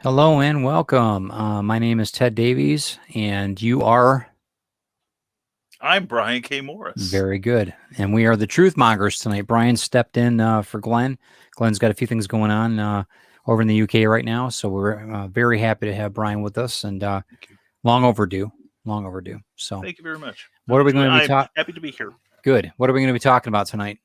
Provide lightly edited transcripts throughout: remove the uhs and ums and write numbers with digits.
Hello and welcome. My name is Ted Davies, and you are I'm Brian K. Morris. very good. And we are the Truth Mongers tonight. Brian stepped in for Glenn. Glenn's got a few things going on over in the UK right now, so we're very happy to have Brian with us, and Thank you. long overdue, long overdue. So, Thank you very much. what are we going to be I'm talking? happy to be here. Good. What are we going to be talking about tonight?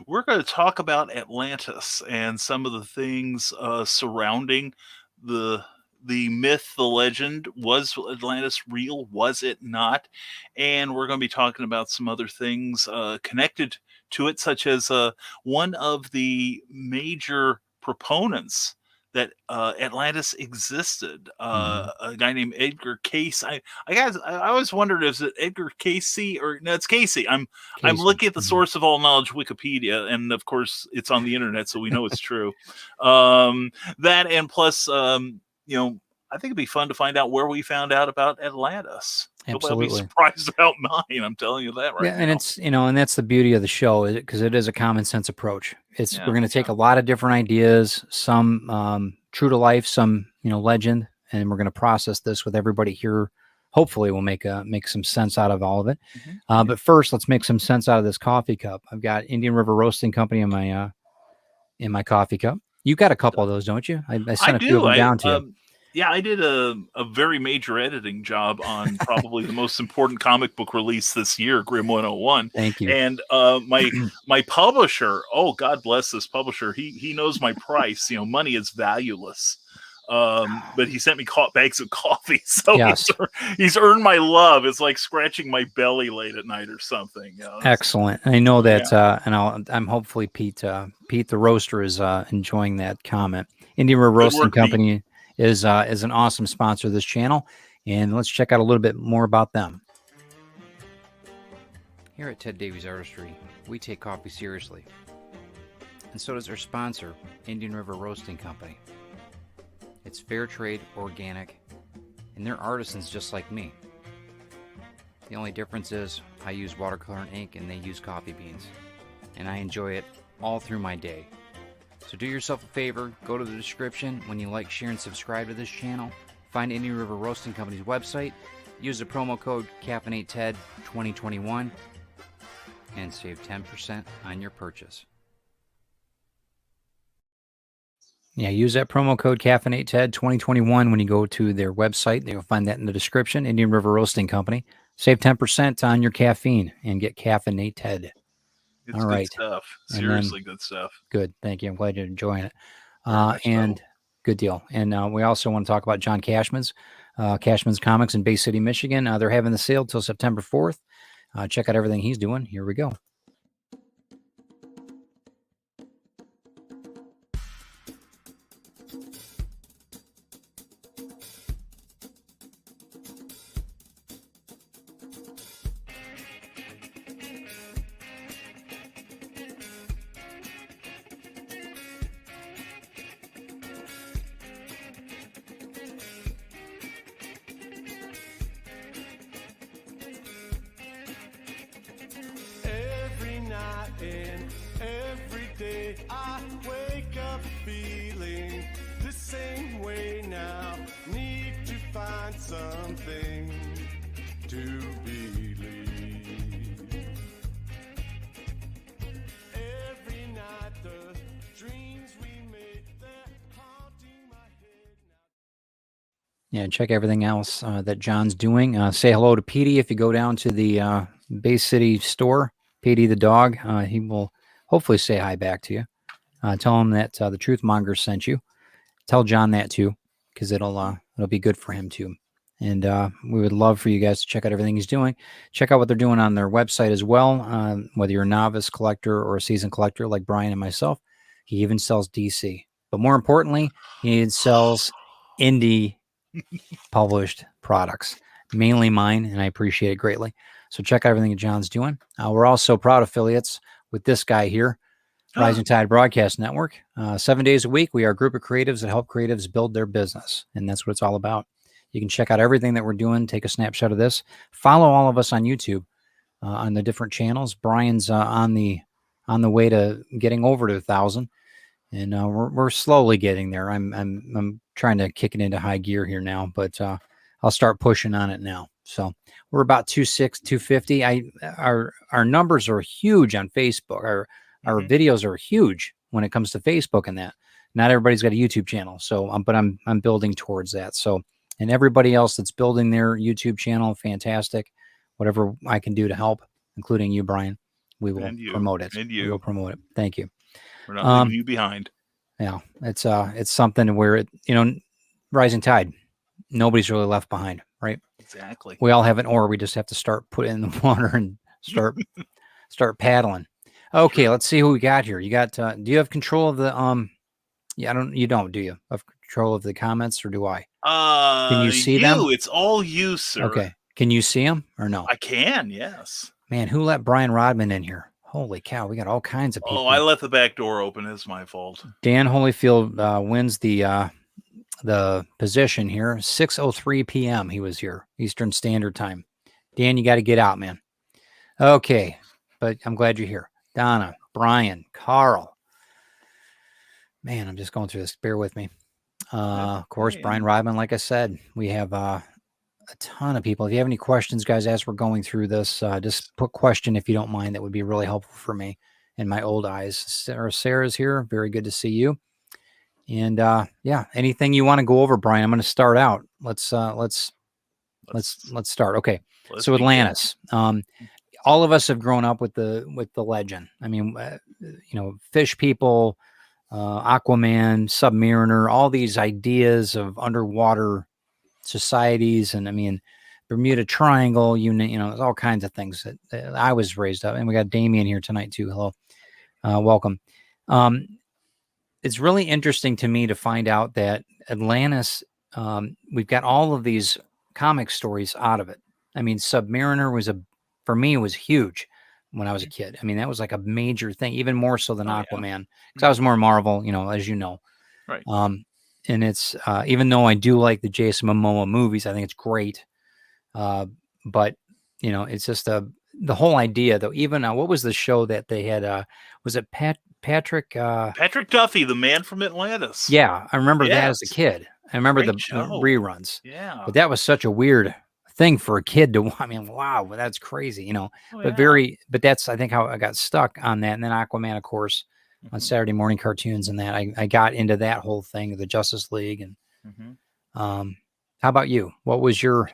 We're going to talk about Atlantis and some of the things surrounding the myth, the legend. Was Atlantis real? Was it not? And we're going to be talking about some other things connected to it, such as one of the major proponents that Atlantis existed. A guy named Edgar Cayce. I always wondered, is it Edgar Cayce or no? It's Casey. I'm Casey. looking at the source of all knowledge, Wikipedia, and of course it's on the internet, so we know it's true. That and plus, I think it'd be fun to find out where we found out about Atlantis. Absolutely. You'll be surprised about mine. I'm telling you that right now. And it's and that's the beauty of the show, because it is a common sense approach. We're going to take a lot of different ideas, some true to life, some legend, and we're going to process this with everybody here. Hopefully, we'll make some sense out of all of it. But first, let's make some sense out of this coffee cup. I've got Indian River Roasting Company in my coffee cup. You got a couple of those, don't you? I sent a few of them down to you. Yeah, I did a very major editing job on probably the most important comic book release this year, Grim 101. Thank you. And my publisher, oh God bless this publisher, he knows my price. Money is valueless. But he sent me bags of coffee, so yes. he's earned my love. It's like scratching my belly late at night or something. Excellent. I know that, and I'm hopefully Pete the Roaster is enjoying that comment. Indian River Roasting Company. Pete is an awesome sponsor of this channel, and let's check out a little bit more about them. Here at Ted Davies Artistry, we take coffee seriously, and so does our sponsor, Indian River Roasting Company. It's fair trade, organic, and they're artisans just like me. The only difference is I use watercolor and ink, and they use coffee beans, and I enjoy it all through my day. So do yourself a favor, go to the description when you like, share, and subscribe to this channel. Find Indian River Roasting Company's website, use the promo code CAFFEINATED2021, and save 10% on your purchase. Yeah, use that promo code CAFFEINATED2021 when you go to their website. You'll find that in the description, Indian River Roasting Company. Save 10% on your caffeine and get caffeinated. It's all right. Good stuff. Seriously good stuff. Good. Thank you. I'm glad you're enjoying it. And good deal. And we also want to talk about John Cashman's Comics in Bay City, Michigan. They're having the sale till September 4th. Check out everything he's doing. Here we go. I wake up feeling the same way now. Need to find something to believe. Every night the dreams we made, they're haunting my head now. Yeah, check everything else that John's doing. Say hello to Petey if you go down to the Bay City store. Petey the dog. He will hopefully say hi back to you. Tell him that the Truth Mongers sent you. Tell John that too, because it'll be good for him too. And we would love for you guys to check out everything he's doing. Check out what they're doing on their website as well. Whether you're a novice collector or a seasoned collector like Brian and myself, he even sells DC. But more importantly, he sells indie published products, mainly mine, and I appreciate it greatly. So check out everything that John's doing. We're also proud affiliates with this guy here, Rising Tide Broadcast Network. 7 days a week, we are a group of creatives that help creatives build their business, and that's what it's all about. You can check out everything that we're doing, take a snapshot of this. Follow all of us on YouTube on the different channels. Brian's on the way to getting over to 1,000. and we're slowly getting there. I'm trying to kick it into high gear here now, but I'll start pushing on it now. So we're about 250. Our numbers are huge on Facebook. Our videos are huge when it comes to Facebook and that. Not everybody's got a YouTube channel, so but I'm building towards that. So, and everybody else that's building their YouTube channel, fantastic. Whatever I can do to help, including you, Brian, we will promote it. And you. We will promote it. Thank you. We're not leaving you behind. Yeah, it's something where rising tide. Nobody's really left behind, right? Exactly. We all have an oar. We just have to start putting in the water and start paddling. Okay, let's see who we got here. You got? Do you have control of the Yeah, you don't, do you? Have control of the comments, or do I? Can you see them? It's all you, sir. Okay. Can you see them or no? I can, yes. Man, who let Brian Rodman in here? Holy cow, we got all kinds of people. Oh, I left the back door open. It's my fault. Dan Holyfield wins the position here. 6:03 p.m. he was here, Eastern Standard Time. Dan, you got to get out, man. Okay, but I'm glad you're here. Donna, Brian, Carl. Man, I'm just going through this. Bear with me. Of course, Brian Rodman, like I said, we have a ton of people. If you have any questions, guys, as we're going through this, just put question if you don't mind. That would be really helpful for me in my old eyes. Sarah's here. Very good to see you. And yeah, anything you want to go over, Brian? I'm going to start out. Let's start. Okay. So Atlantis. All of us have grown up with the legend. I mean, fish people, Aquaman, Submariner, all these ideas of underwater societies, and I mean, Bermuda Triangle. There's all kinds of things that I was raised up. And we got Damien here tonight too. Hello, welcome. It's really interesting to me to find out that Atlantis, we've got all of these comic stories out of it. I mean, Submariner for me, was huge when I was a kid. I mean, that was like a major thing, even more so than Aquaman, because I was more Marvel, as you know. Right. And it's, even though I do like the Jason Momoa movies, I think it's great. But, it's just the whole idea, though. Even what was the show that they had? Was it Patrick Duffy, the man from Atlantis? Yeah, I remember that as a kid. I remember the reruns. Yeah, but that was such a weird thing for a kid to. I mean, wow, that's crazy, But that's, I think, how I got stuck on that. And then Aquaman, of course, on Saturday morning cartoons, and that I got into that whole thing, the Justice League. And how about you? What was your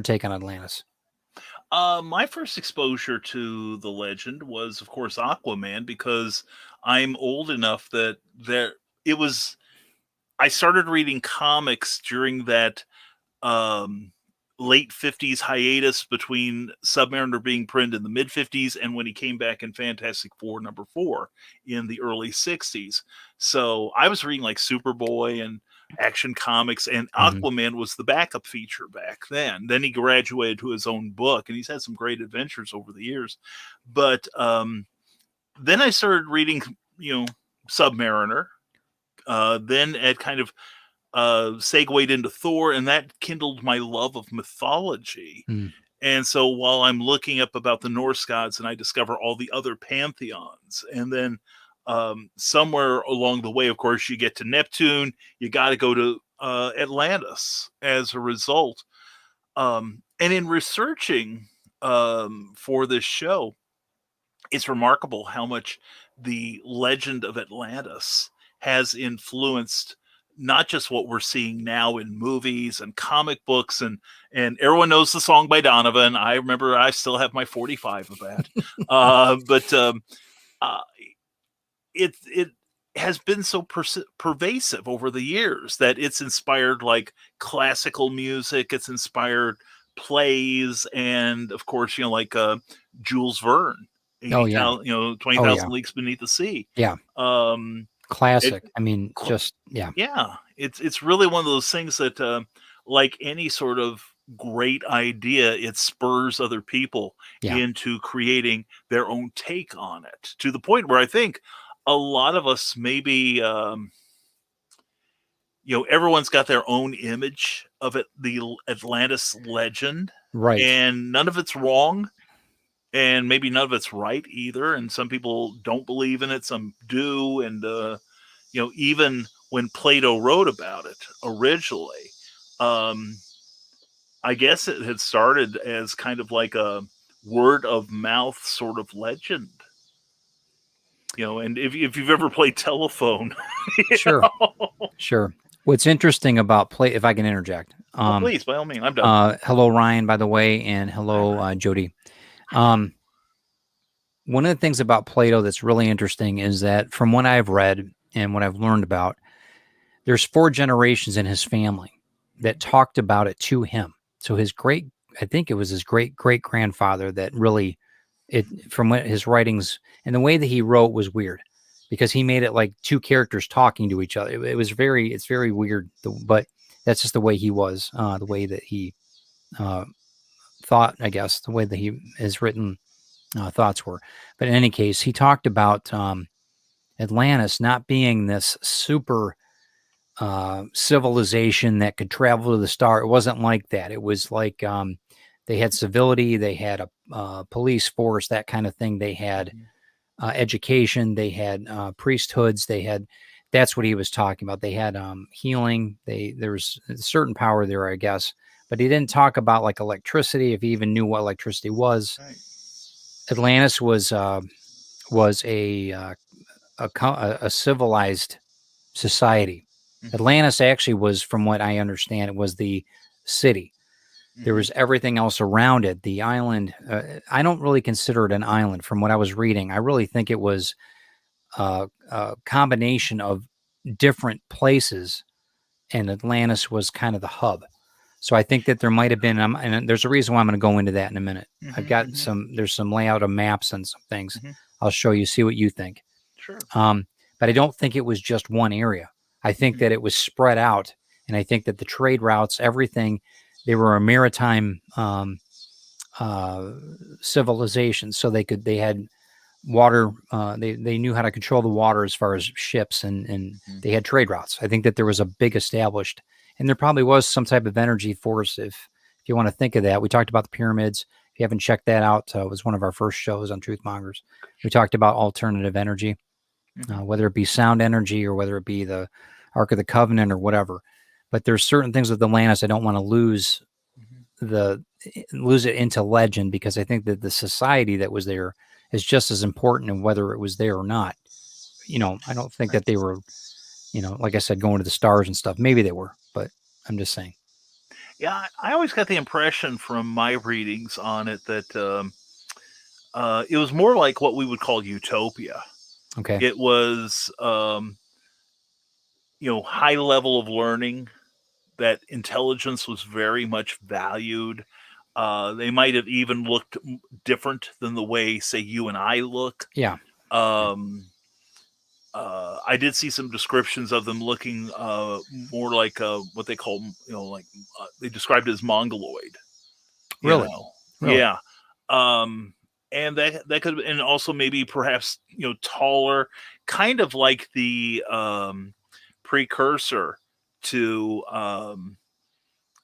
take on Atlantis? My first exposure to the legend was, of course, Aquaman, because I'm old enough that I started reading comics during that late 50s hiatus between Submariner being printed in the mid 50s and when he came back in Fantastic Four #4 in the early 60s. So I was reading like Superboy and Action Comics, and Aquaman was the backup feature back then. Then he graduated to his own book, and he's had some great adventures over the years. But then I started reading, Submariner. Then it kind of segued into Thor, and that kindled my love of mythology. And so while I'm looking up about the Norse gods, and I discover all the other pantheons, and then somewhere along the way, of course, you get to Neptune, you got to go to Atlantis as a result. And in researching for this show, it's remarkable how much the legend of Atlantis has influenced not just what we're seeing now in movies and comic books, and everyone knows the song by Donovan. I remember I still have my 45 of that. It has been so pervasive over the years that it's inspired like classical music. It's inspired plays, and of course, like Jules Verne. 20,000 Leagues Beneath the Sea. Yeah. Classic. Yeah. It's really one of those things that, like any sort of great idea, it spurs other people into creating their own take on it, to the point where I think a lot of us maybe, everyone's got their own image of it, the Atlantis legend, right? And none of it's wrong, and maybe none of it's right either. And some people don't believe in it, some do, and even when Plato wrote about it originally, I guess it had started as kind of like a word of mouth sort of legend. And if you've ever played telephone, Sure. Sure. What's interesting about if I can interject. Please, by all means, I'm done. Hello, Ryan, by the way, and hello, Jody. One of the things about Plato that's really interesting is that from what I've read and what I've learned about, there's 4 generations in his family that talked about it to him. So I think it was his great-great-grandfather that really, from what his writings and the way that he wrote was weird, because he made it like 2 characters talking to each other. It's very weird, but that's just the way he was, the way that he thought, I guess, the way that his written thoughts were. But in any case, he talked about Atlantis not being this super civilization that could travel to the star. It wasn't like that. It was like they had civility, they had a police force, that kind of thing. They had education, they had priesthoods, that's what he was talking about. They had healing. There was a certain power there, I guess, but he didn't talk about like electricity, if he even knew what electricity was. Right. Atlantis was a civilized society. Mm-hmm. Atlantis actually was, from what I understand, it was the city. Mm-hmm. There was everything else around it. The island, I don't really consider it an island from what I was reading. I really think it was a combination of different places, and Atlantis was kind of the hub. So I think that there might have been, and there's a reason why I'm going to go into that in a minute. Mm-hmm, I've got there's some layout of maps and some things. Mm-hmm. I'll show you, see what you think. Sure. But I don't think it was just one area. I think that it was spread out, and I think that the trade routes, everything, they were a maritime civilization, so they had water. They knew how to control the water as far as ships, and they had trade routes. I think that there was a big established, and there probably was some type of energy force. If you want to think of that, we talked about the pyramids. If you haven't checked that out, it was one of our first shows on Truth Mongers. We talked about alternative energy, whether it be sound energy or whether it be the Ark of the Covenant or whatever. But there's certain things with Atlantis I don't want to lose it into legend, because I think that the society that was there is just as important, and whether it was there or not. I don't think that they were, like I said, going to the stars and stuff. Maybe they were, but I'm just saying. Yeah, I always got the impression from my readings on it that it was more like what we would call utopia. Okay. It was, high level of learning, that intelligence was very much valued. They might have even looked different than the way, say, you and I look. Yeah. I did see some descriptions of them looking more like what they call, they described it as mongoloid. Really? Really? Yeah. And that could, and also maybe perhaps, taller, kind of like the precursor to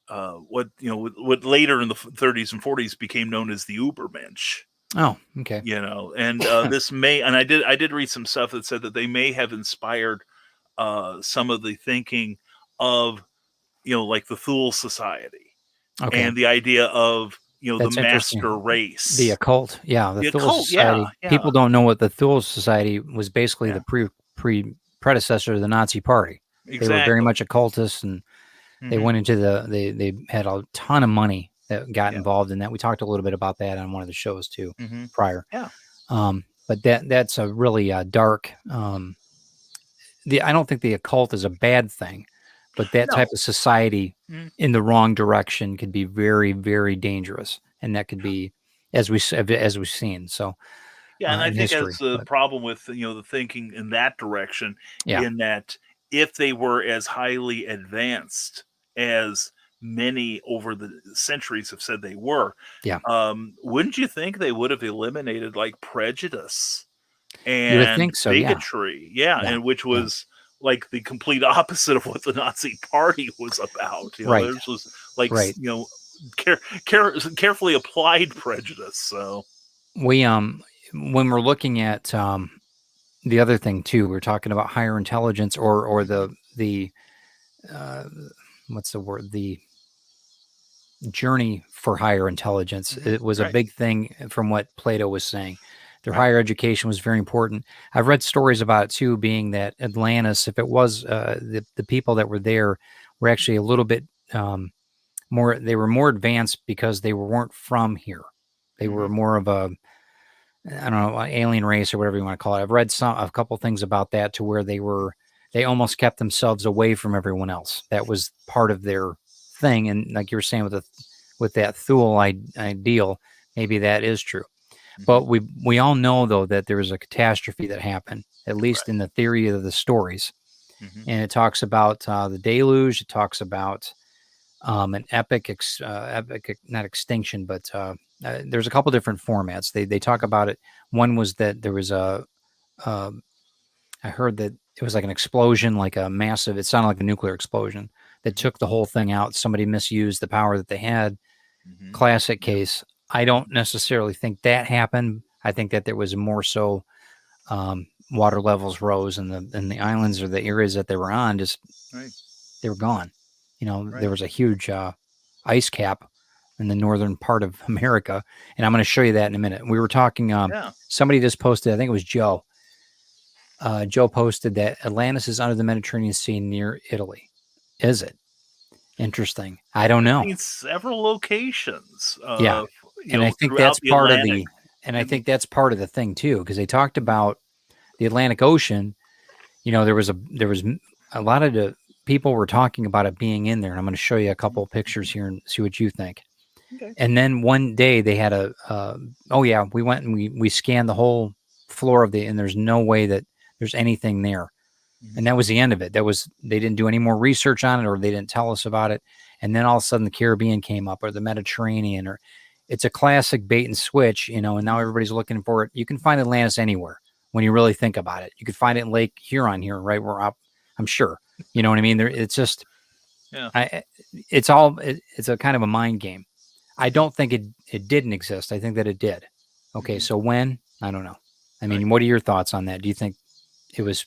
what later in the 30s and 40s became known as the Ubermensch. Oh, okay. And this may, and I did read some stuff that said that they may have inspired some of the thinking of, like the Thule Society, and the idea of, the master race, the occult. Yeah, the Thule Society. Yeah. People don't know what the Thule Society was. Basically, the predecessor to the Nazi Party. Exactly. They were very much occultists, and they went into they had a ton of money that got involved in that. We talked a little bit about that on one of the shows too, prior. Yeah. But that's a really dark. I don't think the occult is a bad thing, but that type of society in the wrong direction could be very, very dangerous, and that could be, as we've seen. So. Yeah, and I think that's the problem with the thinking in that direction, in that if they were as highly advanced as many over the centuries have said they were, wouldn't you think they would have eliminated like prejudice and bigotry? Yeah, and which was like the complete opposite of what the Nazi Party was about. Theirs was like carefully applied prejudice. So we when we're looking at the other thing too, we're talking about higher intelligence or the what's the word? The journey for higher intelligence. It was a Right. big thing from what Plato was saying. Their Right. higher education was very important. I've read stories about it too, being that Atlantis, if it was the people that were there, were actually a little bit more. They were more advanced because they weren't from here. They were more of a, I don't know, alien race or whatever you want to call it. I've read a couple things about that to where they almost kept themselves away from everyone else. That was part of their thing. And like you were saying with that Thule ideal, maybe that is true. But we all know though that there was a catastrophe that happened, at least in the theory of the stories. And it talks about the deluge. It talks about an epic, not extinction, but there's a couple different formats. They talk about it. One was that there was I heard that it was like an explosion, like a massive, it sounded like a nuclear explosion that took the whole thing out. Somebody misused the power that they had. Classic case. I don't necessarily think that happened. I think that there was more so water levels rose and the islands or the areas that they were on just they were gone. There was a huge ice cap in the northern part of America, and I'm going to show you that in a minute. We were talking. Somebody just posted. I think it was Joe. Joe posted that Atlantis is under the Mediterranean Sea near Italy. Is it? Interesting. I don't know. In several locations. Yeah, and I think that's part of the. And I think that's part of the thing too, because they talked about the Atlantic Ocean. There was a lot of the people were talking about it being in there, and I'm going to show you a couple of pictures here and see what you think. Okay. And then one day they had we went and we scanned the whole floor and there's no way that there's anything there. And that was the end of it. They didn't do any more research on it, or they didn't tell us about it. And then all of a sudden the Caribbean came up, or the Mediterranean, or it's a classic bait and switch, and now everybody's looking for it. You can find Atlantis anywhere when you really think about it. You could find it in Lake Huron here, right where I'm sure. You know what I mean? It's just, it's a kind of a mind game. I don't think it didn't exist. I think that it did. Okay. So when? I don't know. I mean, what are your thoughts on that? Do you think it was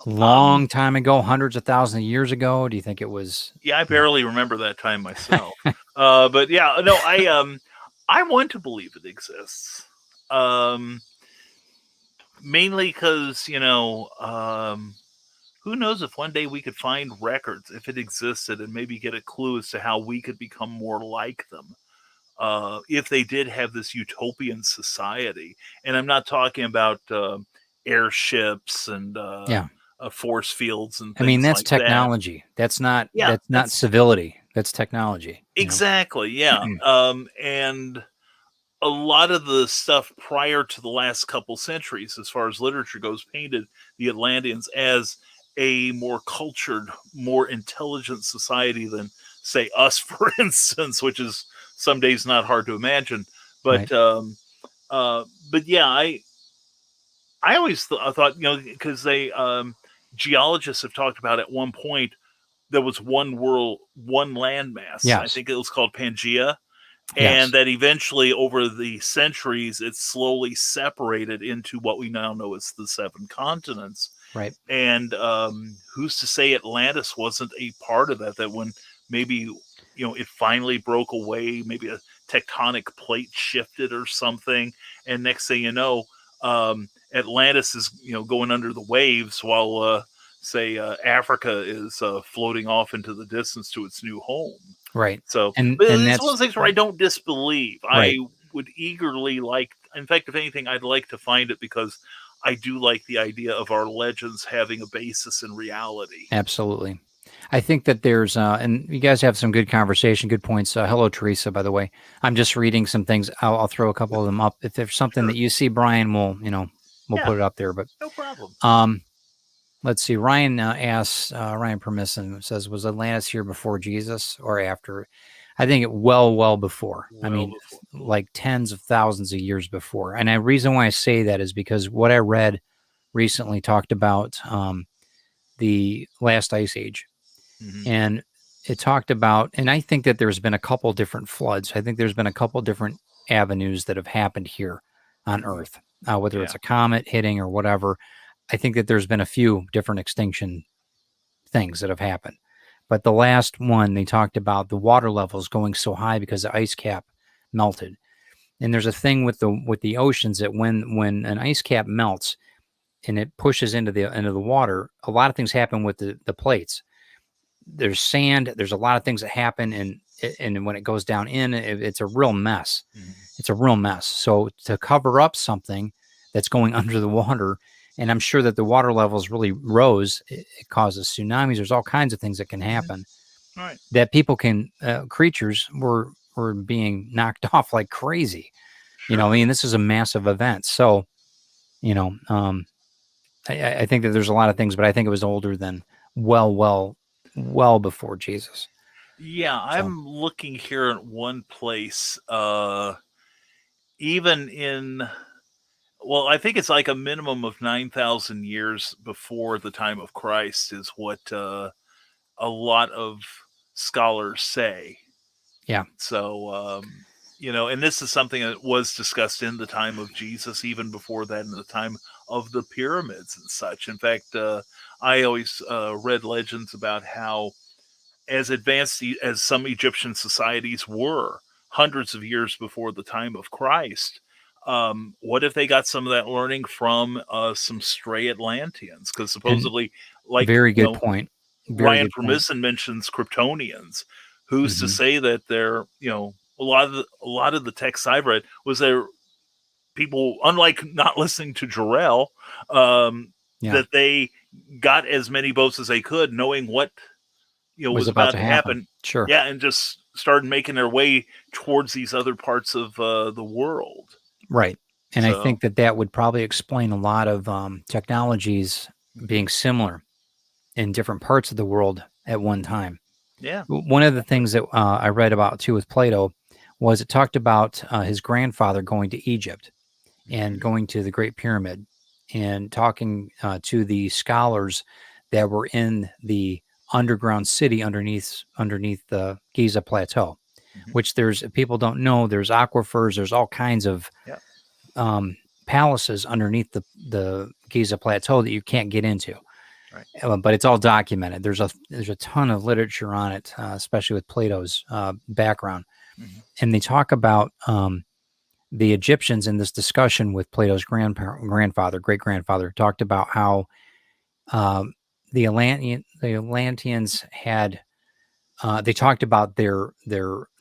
a long time ago, hundreds of thousands of years ago? Do you think it was? Yeah, I barely remember that time myself. But yeah, no, I want to believe it exists. Mainly because, who knows if one day we could find records, if it existed, and maybe get a clue as to how we could become more like them. If they did have this utopian society. And I'm not talking about airships and force fields and things. I mean, that's like technology. That. That's not civility. That's technology. Exactly. Yeah. And a lot of the stuff prior to the last couple centuries, as far as literature goes, painted the Atlanteans as a more cultured, more intelligent society than, say, us, for instance, which is some days not hard to imagine. But yeah, I always thought, because geologists have talked about at one point there was one world, one landmass. Yes. I think it was called Pangea. And that eventually, over the centuries, it slowly separated into what we now know as the 7 continents. Right. And who's to say Atlantis wasn't a part of that? That when maybe, it finally broke away, maybe a tectonic plate shifted or something. And next thing you know, Atlantis is, going under the waves while, say, Africa is floating off into the distance to its new home. Right. So, and it's that's one of those things where I don't disbelieve. Right. I would eagerly in fact, if anything, I'd like to find it because I do like the idea of our legends having a basis in reality. Absolutely. I think that there's, and you guys have some good conversation, good points. Hello, Teresa, by the way. I'm just reading some things. I'll throw a couple of them up. If there's something that you see, Brian, we'll put it up there. But no problem. Let's see. Ryan asks, Ryan Permisson says, was Atlantis here before Jesus or after? I think well before. Like tens of thousands of years before. And the reason why I say that is because what I read recently talked about the last ice age. And it talked about, and I think that there's been a couple different floods. I think there's been a couple different avenues that have happened here on Earth. whether it's a comet hitting or whatever. I think that there's been a few different extinction things that have happened. But the last one, they talked about the water levels going so high because the ice cap melted. And there's a thing with the oceans that when an ice cap melts and it pushes into the water, a lot of things happen with the plates. There's sand. There's a lot of things that happen, and when it goes down it's a real mess. It's a real mess. So to cover up something that's going under the water, and I'm sure that the water levels really rose, it causes tsunamis. There's all kinds of things that can happen. Right. That people creatures were being knocked off like crazy. Sure. I mean, this is a massive event. So, I think that there's a lot of things, but I think it was older than well before Jesus. Yeah, I'm looking here at one place, even in, well, I think it's like a minimum of 9,000 years before the time of Christ is what a lot of scholars say. Yeah. So, and this is something that was discussed in the time of Jesus, even before that, in the time of the pyramids and such. In fact, I always read legends about how, as advanced as some Egyptian societies were hundreds of years before the time of Christ, what if they got some of that learning from some stray Atlanteans? Because supposedly, very good point. Ryan Permisson mentions Kryptonians. Who's to say that they're, a lot of the texts I've read was there people, unlike not listening to Jarrell, that they got as many boats as they could, knowing what was about to happen. Sure. Yeah, and just started making their way towards these other parts of the world. Right. And I think that would probably explain a lot of technologies being similar in different parts of the world at one time. Yeah. One of the things that I read about too with Plato was it talked about his grandfather going to Egypt and going to the Great Pyramid and talking to the scholars that were in the underground city underneath the Giza Plateau, which people don't know, there's aquifers, there's all kinds of palaces underneath the Giza Plateau that you can't get into. Right. But it's all documented. There's a ton of literature on it, especially with Plato's background. And they talk about the Egyptians in this discussion with Plato's great-grandfather, talked about how the Atlanteans had, they talked about their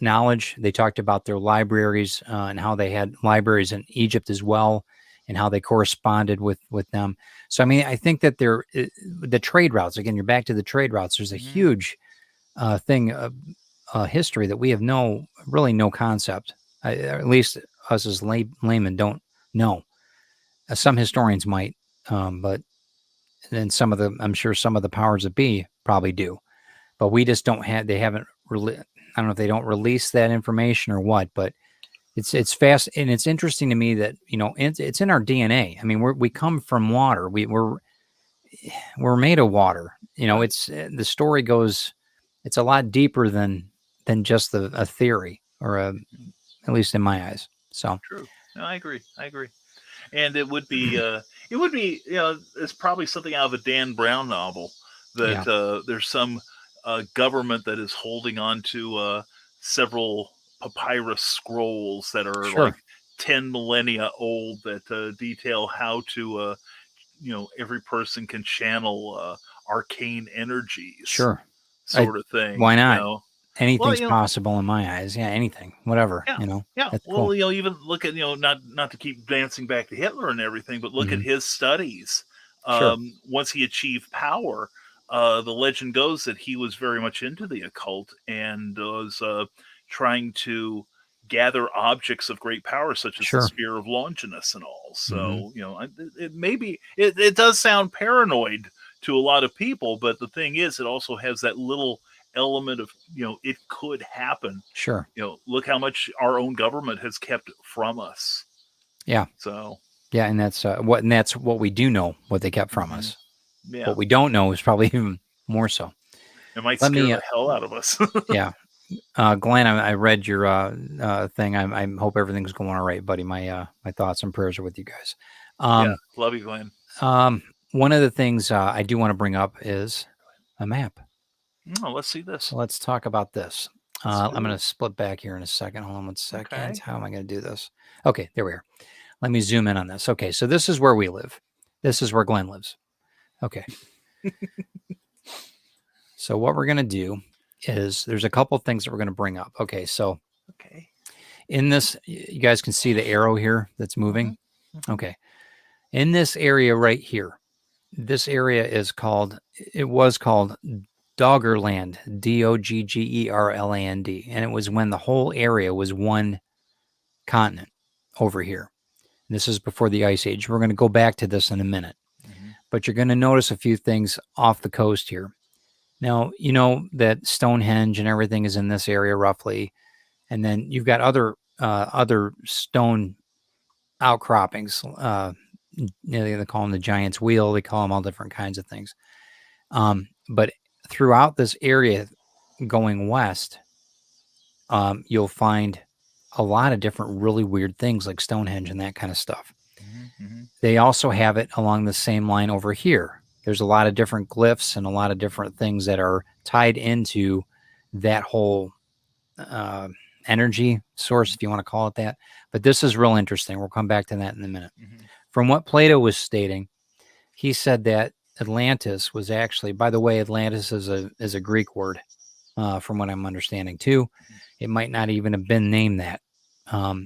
knowledge. They talked about their libraries and how they had libraries in Egypt as well, and how they corresponded with them. So, I mean, I think that the trade routes, again, you're back to the trade routes. There's a huge thing, history that we have really no concept, at least us as laymen don't know. Some historians might, but then I'm sure some of the powers that be probably do, but we just don't have, they haven't really, I don't know if they don't release that information or what, but it's fast. And it's interesting to me that, it's in our DNA. I mean, we come from water. We're made of water. It's, the story goes, it's a lot deeper than just a theory or at least in my eyes. So true. No, I agree. And it would be, it's probably something out of a Dan Brown novel that there's some government that is holding on to several papyrus scrolls that are like 10 millennia old that detail how to, every person can channel arcane energies. Sure. Sort of thing. Why not? Anything's possible in my eyes. Yeah, anything, whatever. Yeah. That's well, cool. Even look at not to keep dancing back to Hitler and everything, but look at his studies. Once he achieved power, the legend goes that he was very much into the occult and was trying to gather objects of great power, such as the Spear of Longinus and all. So it does sound paranoid to a lot of people, but the thing is, it also has that little element of, it could happen. Sure. Look how much our own government has kept from us. Yeah. So. Yeah, and that's what we do know, what they kept from us. Yeah. What we don't know is probably even more so. It might scare the hell out of us. Yeah. Glenn, I read your thing. I hope everything's going all right, buddy. My thoughts and prayers are with you guys. Yeah, love you, Glenn. One of the things I do want to bring up is a map. Oh, let's see this. So let's talk about this. Let's I'm do going to it. split back here in a second. Hold on one second. Okay. How am I going to do this? Okay, there we are. Let me zoom in on this. Okay, so this is where we live. This is where Glenn lives. Okay. So what we're going to do is there's a couple things that we're going to bring up. Okay, so Okay. in this, you guys can see the arrow here that's moving. Mhm. Okay. In this area right here, this area was called Doggerland, Doggerland, and it was when the whole area was one continent over here. And this is before the Ice Age. We're going to go back to this in a minute, but you're going to notice a few things off the coast here. Now, you know that Stonehenge and everything is in this area roughly, and then you've got other stone outcroppings. They call them the Giant's Wheel. They call them all different kinds of things. But throughout this area going west, you'll find a lot of different really weird things like Stonehenge and that kind of stuff. They also have it along the same line over here. There's a lot of different glyphs and a lot of different things that are tied into that whole energy source, if you want to call it that. But this is real interesting. We'll come back to that in a minute. From what Plato was stating, he said that Atlantis was actually, by the way, Atlantis is a Greek word, from what I'm understanding too. It might not even have been named that.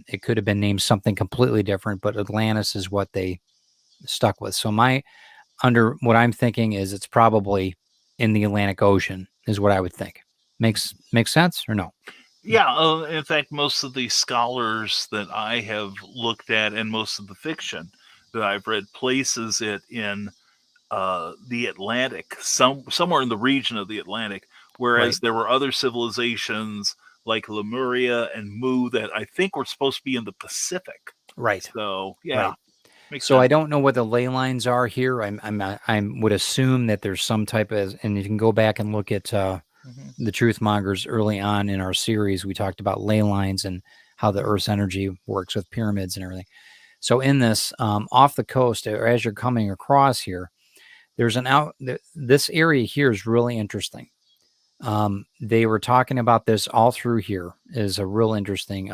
It could have been named something completely different, but Atlantis is what they stuck with. So what I'm thinking is it's probably in the Atlantic Ocean is what I would think. Makes sense or no? Yeah, in fact, most of the scholars that I have looked at and most of the fiction that I've read places it in the Atlantic, somewhere in the region of the Atlantic, whereas there were other civilizations like Lemuria and Mu that I think were supposed to be in the Pacific. Right. So, yeah. Right. So I don't know what the ley lines are here. I would assume that there's some type of, and you can go back and look at the Truth Mongers early on in our series. We talked about ley lines and how the Earth's energy works with pyramids and everything. So in this, off the coast, or as you're coming across here, there's this area here is really interesting. They were talking about this all through here is a real interesting,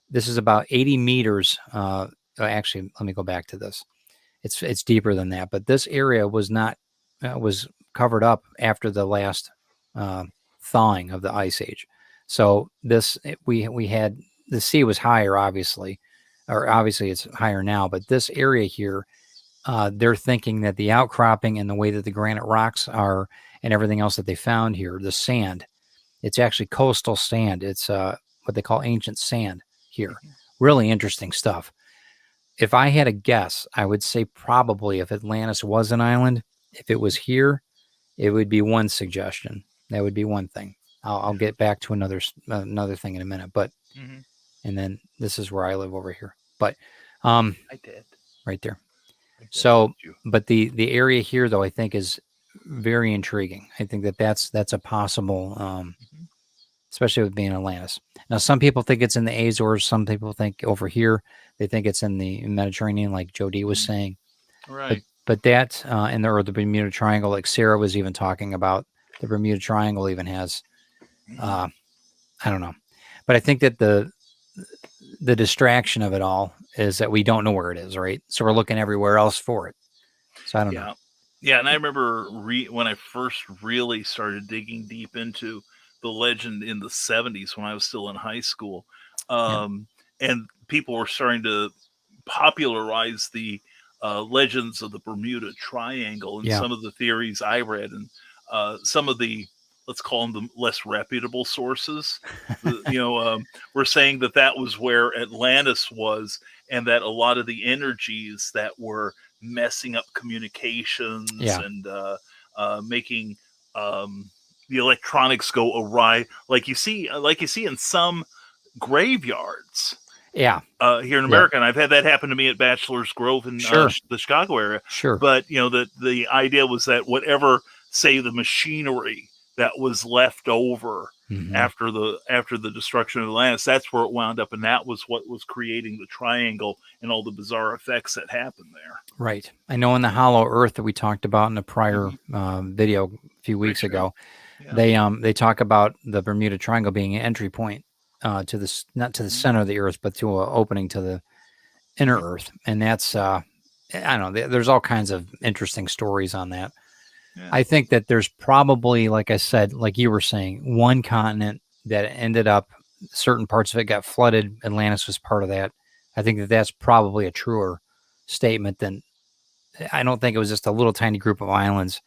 this is about 80 meters. Actually, let me go back to this. It's deeper than that, but this area was not, was covered up after the last thawing of the Ice Age. So we had, the sea was higher, obviously, or obviously it's higher now, but this area here, they're thinking that the outcropping and the way that the granite rocks are and everything else that they found here, the sand, it's actually coastal sand. It's what they call ancient sand here. Really interesting stuff. If I had a guess, I would say probably if Atlantis was an island, if it was here, it would be one suggestion. That would be one thing. I'll get back to another thing in a minute, but and then this is where I live over here. But I did right there. So, but the area here though, I think is very intriguing. I think that's a possible, especially with being Atlantis. Now, some people think it's in the Azores. Some people think over here, they think it's in the Mediterranean, like Joe D was saying. Right. But that in the Bermuda Triangle, like Sarah was even talking about, the Bermuda Triangle even has, I don't know. But I think that the distraction of it all is that we don't know where it is, right? So we're looking everywhere else for it. So I don't know. Yeah, and I remember when I first really started digging deep into the legend in the 70s when I was still in high school. And people were starting to popularize the legends of the Bermuda Triangle and some of the theories I read and some of the, let's call them the less reputable sources, were saying that was where Atlantis was and that a lot of the energies that were messing up communications and making the electronics go awry, like you see in some graveyards. Here in America, and I've had that happen to me at Bachelor's Grove in the Chicago area. But the idea was that whatever, say, the machinery that was left over after the destruction of Atlantis. That's where it wound up, and that was what was creating the triangle and all the bizarre effects that happened there. Right. I know in the Hollow Earth that we talked about in a prior video a few weeks ago, they talk about the Bermuda Triangle being an entry point to this, not to the center of the Earth, but to an opening to the inner Earth, and that's I don't know. There's all kinds of interesting stories on that. Yeah. I think that there's probably, like I said, like you were saying, one continent that ended up, certain parts of it got flooded. Atlantis was part of that. I think that that's probably a truer statement than, I don't think it was just a little tiny group of islands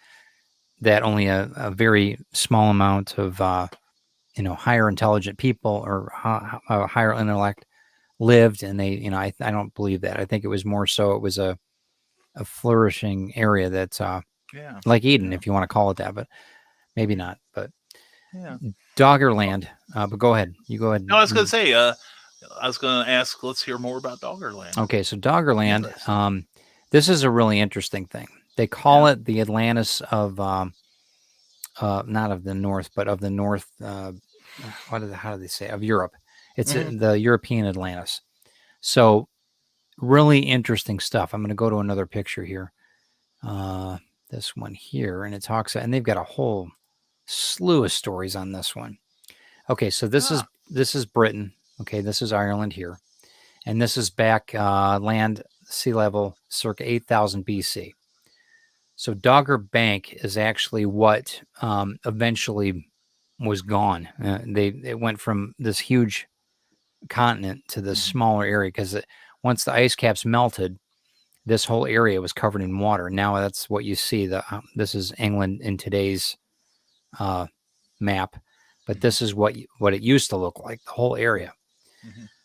that only a very small amount of, higher intelligent people or higher intellect lived. And they, I don't believe that. I think it was more so it was a flourishing area that's like Eden, if you want to call it that, but maybe not. But Doggerland. But go ahead. You go ahead. No, I was going to say, I was going to ask, let's hear more about Doggerland. Okay, so Doggerland, this is a really interesting thing. They call it the Atlantis of, not of the North, but of the North, how do they say, of Europe. It's the European Atlantis. So really interesting stuff. I'm going to go to another picture here. This one here, and it talks, and they've got a whole slew of stories on this one. Okay, so this is Britain. Okay, this is Ireland here, and this is back land sea level circa 8,000 BC. So Dogger Bank is actually what eventually was gone. It went from this huge continent to this smaller area because once the ice caps melted, this whole area was covered in water. Now that's what you see. This is England in today's map, but this is what it used to look like, the whole area.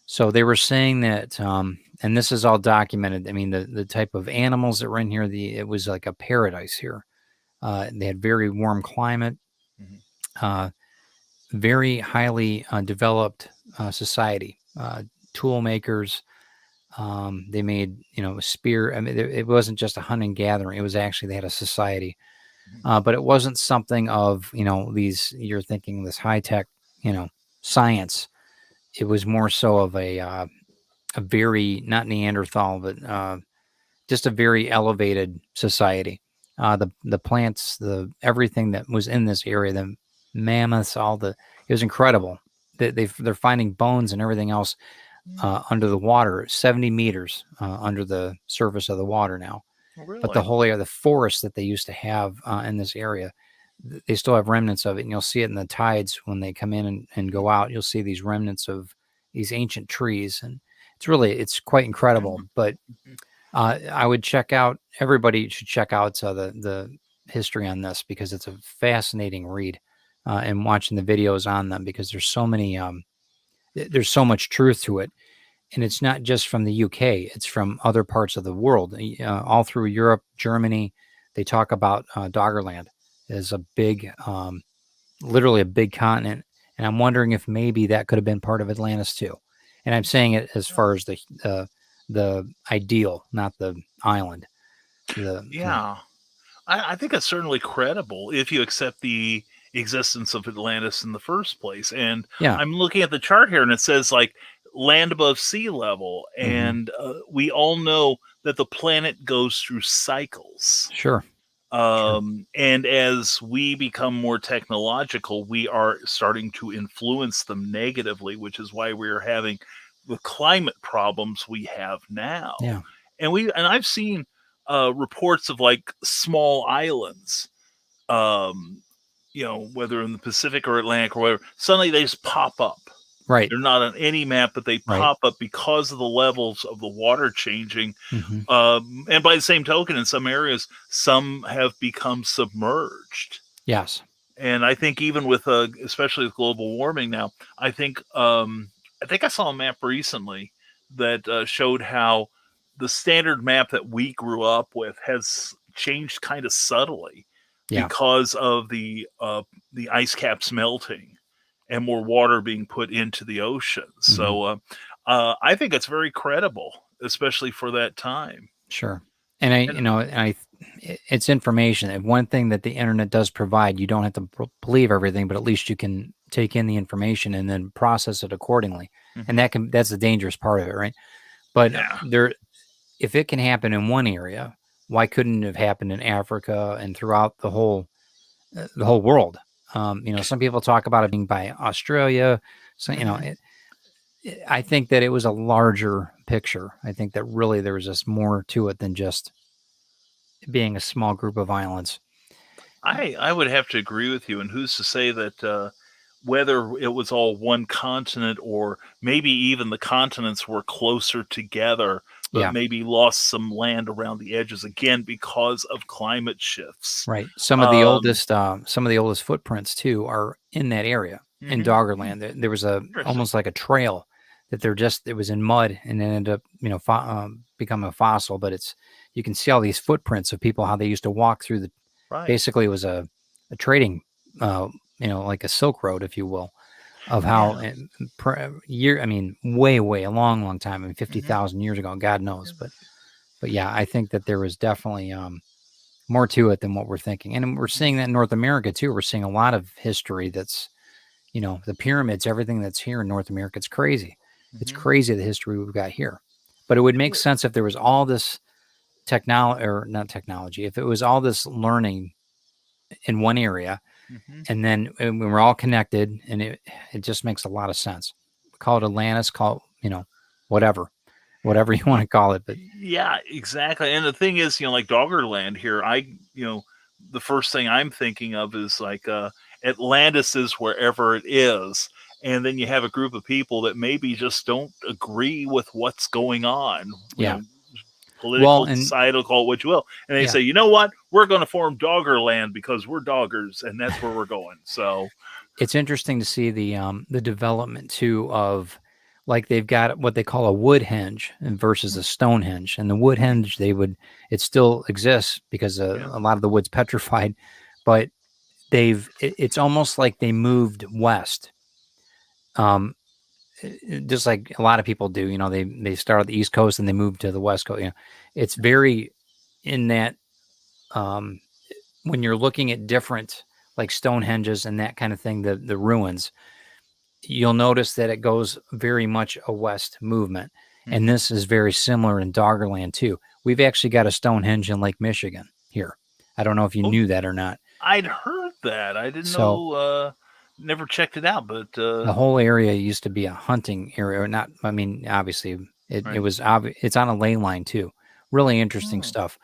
So they were saying that, and this is all documented. I mean, the type of animals that were in here, it was like a paradise here. They had very warm climate, very highly developed society, tool makers. They made, a spear. I mean, it wasn't just a hunting gathering. It was actually, they had a society, but it wasn't something of, you're thinking this high tech, science. It was more so of a very, not Neanderthal, but just a very elevated society. The plants, everything that was in this area, the mammoths, it was incredible. They're finding bones and everything else under the water, 70 meters under the surface of the water now. Oh, really? But the whole area, the forest that they used to have in this area, they still have remnants of it. And you'll see it in the tides when they come in and go out. You'll see these remnants of these ancient trees. And it's quite incredible. But I would everybody should check out the history on this, because it's a fascinating read, and watching the videos on them, because there's so many, there's so much truth to it. And it's not just from the UK, it's from other parts of the world, all through Europe, Germany. They talk about Doggerland as a big, literally a big continent. And I'm wondering if maybe that could have been part of Atlantis too. And I'm saying it as far as the ideal, not the island. I think it's certainly credible if you accept the existence of Atlantis in the first place. And I'm looking at the chart here, and it says like land above sea level. And we all know that the planet goes through cycles. Sure. And as we become more technological, we are starting to influence them negatively, which is why we're having the climate problems we have now. Yeah. And I've seen reports of like small islands, whether in the Pacific or Atlantic or whatever, suddenly they just pop up. Right. They're not on any map, but they pop up because of the levels of the water changing. And by the same token, in some areas, some have become submerged. Yes. And I think even with, especially with global warming now, I think I saw a map recently that showed how the standard map that we grew up with has changed kind of subtly because of the ice caps melting and more water being put into the ocean. So I think it's very credible, especially for that time. Sure. And it's information. And one thing that the internet does provide, you don't have to believe everything, but at least you can take in the information and then process it accordingly. Mhm. And that's the dangerous part of it, right? But Yeah. if it can happen in one area, why couldn't it have happened in Africa and throughout the whole world? Some people talk about it being by Australia. So, I think that it was a larger picture. I think that really there was just more to it than just being a small group of islands. I would have to agree with you. And who's to say that whether it was all one continent or maybe even the continents were closer together, but Yeah. maybe lost some land around the edges again because of climate shifts. Right. Some of the oldest footprints too are in that area in Doggerland. There was almost like a trail that it was in mud and it ended up, becoming a fossil. But you can see all these footprints of people, how they used to walk through Right. basically it was a trading, like a Silk Road, if you will, of how way, a long time, 50,000 years ago, God knows. But yeah, I think that there was definitely, more to it than what we're thinking. And we're seeing that in North America too. We're seeing a lot of history that's, the pyramids, everything that's here in North America. It's crazy. It's crazy the history we've got here. But it would make sense if there was all this technology, or not technology, if it was all this learning in one area, and then when we're all connected, and it just makes a lot of sense. Call it Atlantis, whatever you want to call it. But yeah, exactly. And the thing is, like Doggerland here, the first thing I'm thinking of is like Atlantis is wherever it is. And then you have a group of people that maybe just don't agree with what's going on. Political, societal, call it what you will. And they say, you know what? We're going to form Doggerland because we're doggers, and that's where we're going. So it's interesting to see the development too of, like, they've got what they call a wood henge versus a stone henge. And the wood henge, it still exists because a lot of the wood's petrified, but it's almost like they moved west. Just like a lot of people do, they start at the East Coast and they move to the West Coast. It's very in that, when you're looking at different, like Stonehenges and that kind of thing, the ruins, you'll notice that it goes very much a west movement. And this is very similar in Doggerland too. We've actually got a Stonehenge in Lake Michigan here. I don't know if you knew that or not. I'd heard that. I didn't know. Never checked it out, but the whole area used to be a hunting area, or not. I mean, obviously, it was obvious. It's on a ley line too. Really interesting stuff.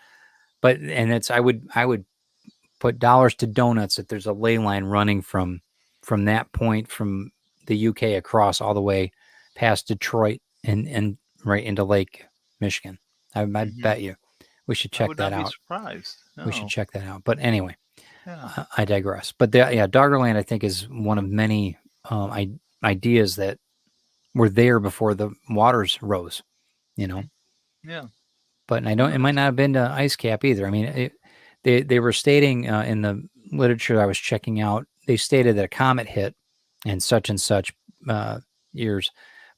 But I would put dollars to donuts that there's a ley line running from that point, from the UK across all the way past Detroit and right into Lake Michigan. I bet you. We should check that out. I would not be surprised. No. We should check that out. But anyway, I digress. But Doggerland, I think, is one of many ideas that were there before the waters rose. Yeah. But it might not have been to ice cap either. I mean, they were stating in the literature I was checking out, they stated that a comet hit in such and such years,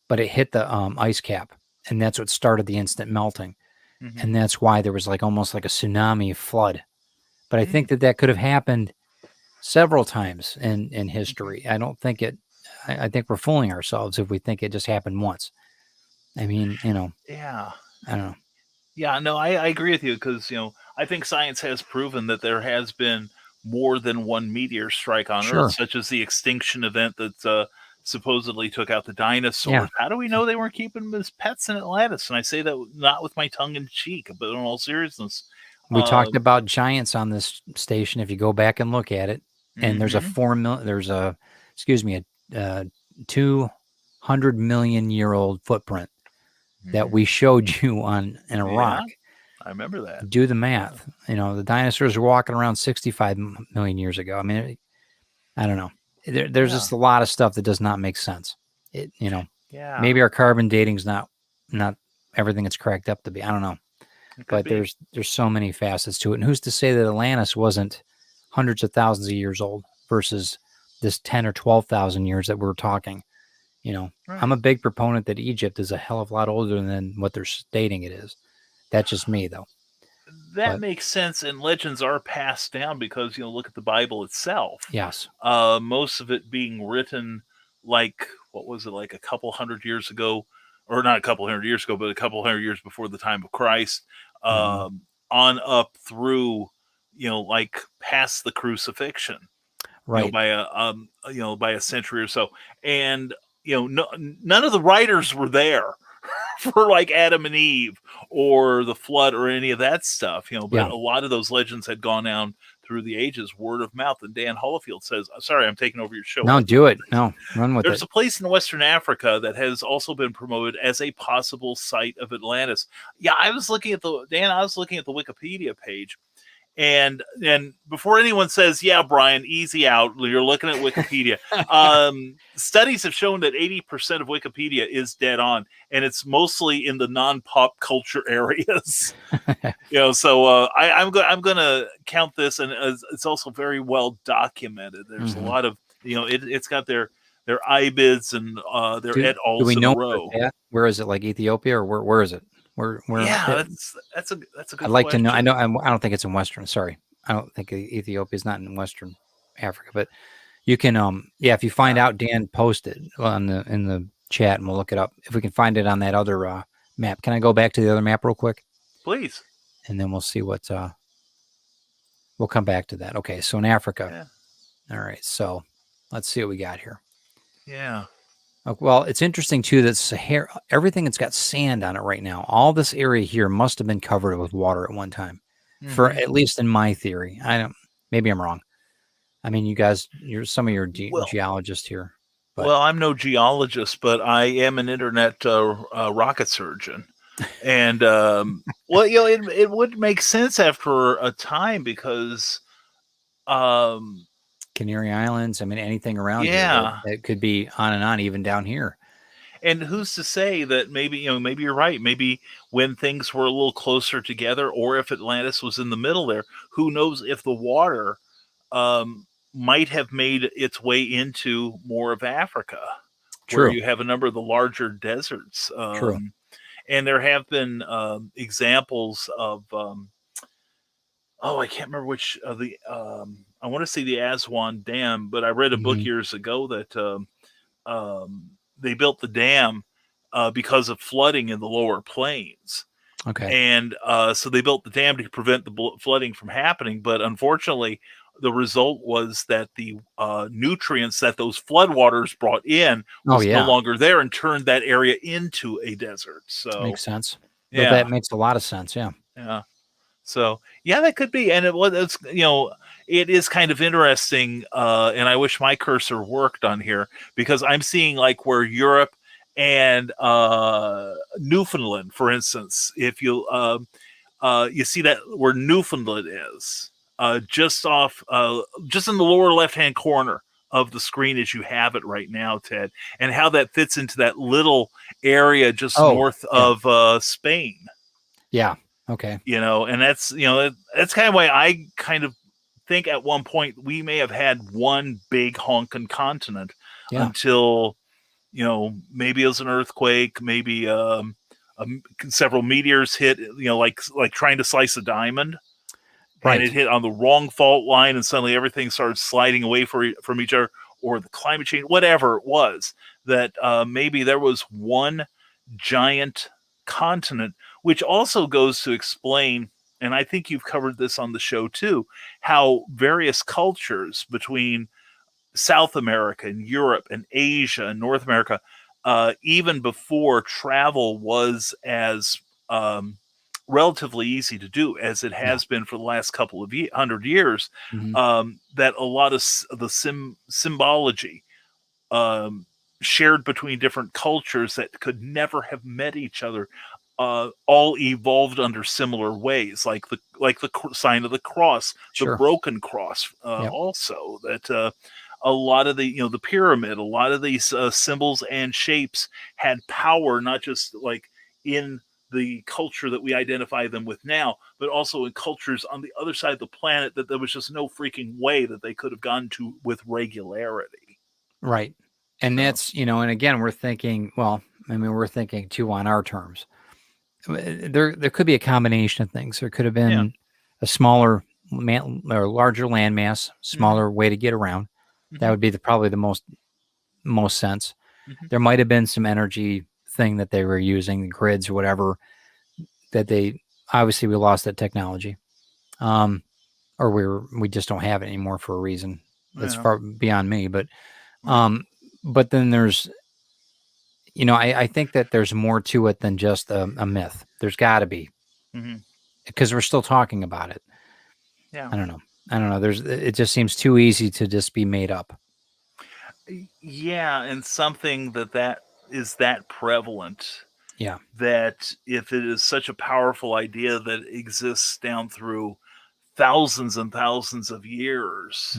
but it hit the ice cap, and that's what started the instant melting. And that's why there was almost like a tsunami flood. But I think that could have happened several times in history. I don't think I think we're fooling ourselves if we think it just happened once. I mean, Yeah. I don't know. Yeah, no, I agree with you because, I think science has proven that there has been more than one meteor strike on Earth, such as the extinction event that supposedly took out the dinosaurs. Yeah. How do we know they weren't keeping them as pets in Atlantis? And I say that not with my tongue in cheek, but in all seriousness. We talked about giants on this station. If you go back and look at it, and there's a 200 million year old footprint that we showed you in a rock. I remember that. Do the math. The dinosaurs were walking around 65 million years ago. I mean, I don't know. There's just a lot of stuff that does not make sense. Maybe our carbon dating's not everything it's cracked up to be. I don't know. But there's so many facets to it. And who's to say that Atlantis wasn't hundreds of thousands of years old versus this 10 or 12,000 years that we're talking? I'm a big proponent that Egypt is a hell of a lot older than what they're stating it is. That's just me, though. That But makes sense, and legends are passed down because look at the Bible itself. yes. Most of it being written like what was it like a couple hundred years ago, or not a couple hundred years ago, but a couple hundred years before the time of Christ, Mhm. on up through like past the crucifixion, Right. by a century or so, and none of the writers were there for like Adam and Eve or the flood or any of that stuff, but Yeah. a lot of those legends had gone down through the ages, word of mouth. And Dan Holofield says, sorry, I'm taking over your show. No, do it. No, run with There's it. a place in Western Africa that has also been promoted as a possible site of Atlantis. Yeah, I was looking at the Wikipedia page. And before anyone says, yeah, Brian, easy out, you're looking at Wikipedia. Studies have shown that 80% of Wikipedia is dead on, and it's mostly in the non-pop culture areas. So I'm going to count this, and it's also very well documented. There's a lot of it's got their IBIDs and their et Do als we in know a row. where is it? Like Ethiopia, or where is it? Where? Yeah, that's a good I'd like question. to know. I know. I don't think it's in Western. Sorry, I don't think Ethiopia is not in Western Africa. But you can. If you find out, Dan, post it in the chat, and we'll look it up. If we can find it on that other map. Can I go back to the other map real quick? Please. And then we'll see what. We'll come back to that. Okay, so in Africa. Yeah. All right. So let's see what we got here. Yeah. Well, it's interesting too that Sahara, everything that's got sand on it right now, all this area here must have been covered with water at one time, for at least in my theory. Maybe I'm wrong. I mean, you guys, some of your geologists here. But. Well, I'm no geologist, but I am an internet rocket surgeon, and it would make sense after a time because. Canary Islands, I mean, anything around here that could be on and on, even down here. And who's to say that maybe you're right. Maybe when things were a little closer together, or if Atlantis was in the middle there, who knows if the water might have made its way into more of Africa, where you have a number of the larger deserts. True. And there have been examples of I can't remember which of the I want to say the Aswan Dam, but I read a book years ago that they built the dam because of flooding in the lower plains. Okay. And so they built the dam to prevent the flooding from happening. But unfortunately, the result was that the nutrients that those floodwaters brought in was no longer there and turned that area into a desert. So makes sense. Yeah. That makes a lot of sense. Yeah. Yeah. So that could be, and it is kind of interesting. And I wish my cursor worked on here because I'm seeing like where Europe and Newfoundland, for instance, if you see that where Newfoundland is, just in the lower left-hand corner of the screen as you have it right now, Ted, and how that fits into that little area just north of Spain. Yeah. Okay. And that's kind of why I kind of think at one point we may have had one big honking continent until, maybe it was an earthquake, maybe several meteors hit, like trying to slice a diamond. Right. And it hit on the wrong fault line and suddenly everything started sliding away from each other, or the climate change, whatever it was, that maybe there was one giant continent, which also goes to explain, and I think you've covered this on the show too, how various cultures between South America and Europe and Asia and North America, even before travel was as relatively easy to do as it has been for the last couple of 100 years, that a lot of the symbology shared between different cultures that could never have met each other all evolved under similar ways, like the sign of the cross, the broken cross, also that a lot of the pyramid, a lot of these symbols and shapes had power, not just like in the culture that we identify them with now, but also in cultures on the other side of the planet that there was just no freaking way that they could have gone to with regularity. Right. And that's, and again, we're thinking, we're thinking too on our terms. there could be a combination of things. There could have Yeah. been a smaller or larger landmass, smaller way to get around. That would be probably the most sense. There might have been some energy thing that they were using, grids or whatever, that they obviously we lost that technology, or we just don't have it anymore for a reason that's far beyond me. But but then there's, I think that there's more to it than just a myth. There's got to be, because we're still talking about it. Yeah. I don't know. It just seems too easy to just be made up. Yeah, and something that is that prevalent. Yeah. That if it is such a powerful idea that exists down through thousands and thousands of years,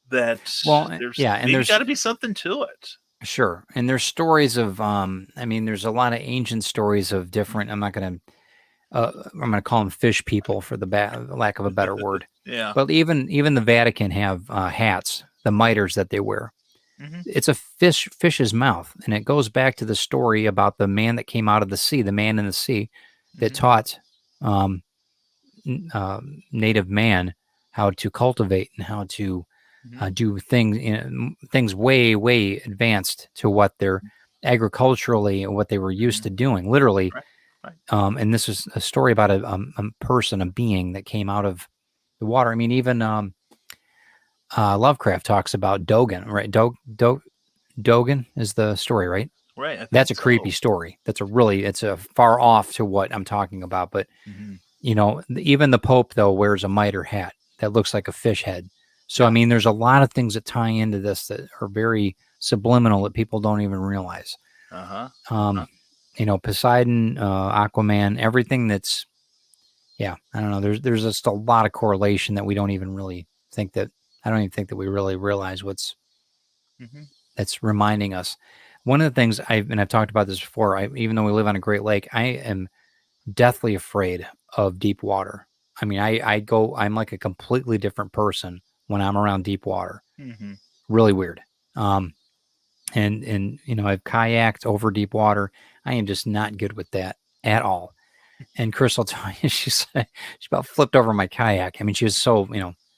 that there's and maybe got to be something to it. Sure. And there's stories of, there's a lot of ancient stories of different, I'm going to call them fish people for the lack of a better word. Yeah. But even the Vatican have hats, the miters that they wear. It's a fish's mouth. And it goes back to the story about the man that came out of the sea, the man in the sea that taught native man how to cultivate and how to do things way, way advanced to what they're agriculturally and what they were used to doing, literally. Right. And this is a story about a person, a being that came out of the water. I mean, even Lovecraft talks about Dogen, right? Dogen is the story, right? Right. That's a creepy story. It's a far off to what I'm talking about. But, even the Pope, though, wears a mitre hat that looks like a fish head. So, there's a lot of things that tie into this that are very subliminal that people don't even realize. Poseidon, Aquaman, everything that's, I don't know. There's just a lot of correlation that we don't even really think that, I don't even think that we really realize what's that's reminding us. One of the things I've talked about this before, even though we live on a Great Lake, I am deathly afraid of deep water. I'm like a completely different person when I'm around deep water. Really weird. And I've kayaked over deep water. I am just not good with that at all. And Chris will tell you, she about flipped over my kayak. She was so,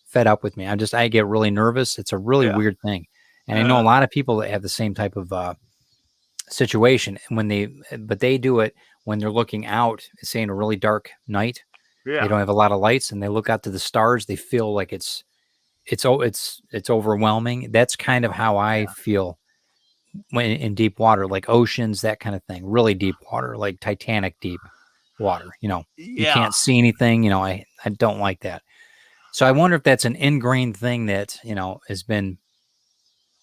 fed up with me. I get really nervous. It's a really weird thing. And I know a lot of people that have the same type of situation but they do it when they're looking out, say in a really dark night. Yeah. They don't have a lot of lights and they look out to the stars. They feel like it's overwhelming. That's kind of how I feel when in deep water, like oceans, that kind of thing. Really deep water, like Titanic deep water. You can't see anything. I don't like that. So I wonder if that's an ingrained thing that has been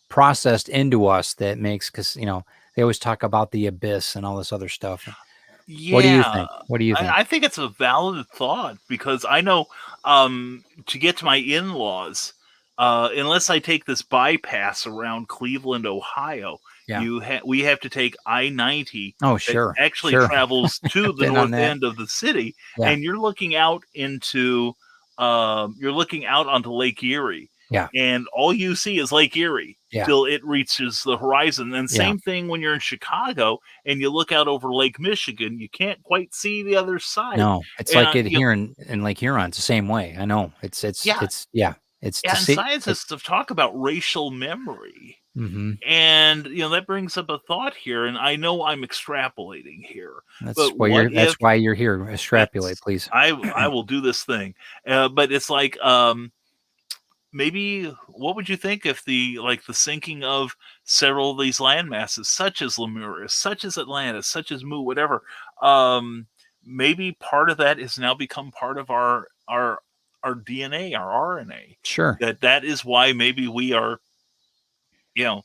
processed into us that makes, because they always talk about the abyss and all this other stuff. Yeah. What do you think? I think it's a valid thought because I know to get to my in-laws, unless I take this bypass around Cleveland, Ohio, we have to take I-90. Oh, sure. Actually travels to the north end of the city, and you're looking out onto Lake Erie. Yeah. And all you see is Lake Erie till it reaches the horizon. And same thing when you're in Chicago and you look out over Lake Michigan, you can't quite see the other side. No, it's like it here in Lake Huron. It's the same way. I know. It's scientists have talked about racial memory. And that brings up a thought here, and I know I'm extrapolating here. That's why you're here. Extrapolate, please. I will do this thing. But it's like maybe what would you think if the sinking of several of these land masses, such as Lemuria, such as Atlantis, such as Mu, whatever, maybe part of that has now become part of our DNA, our RNA. Sure. That is why maybe we are, a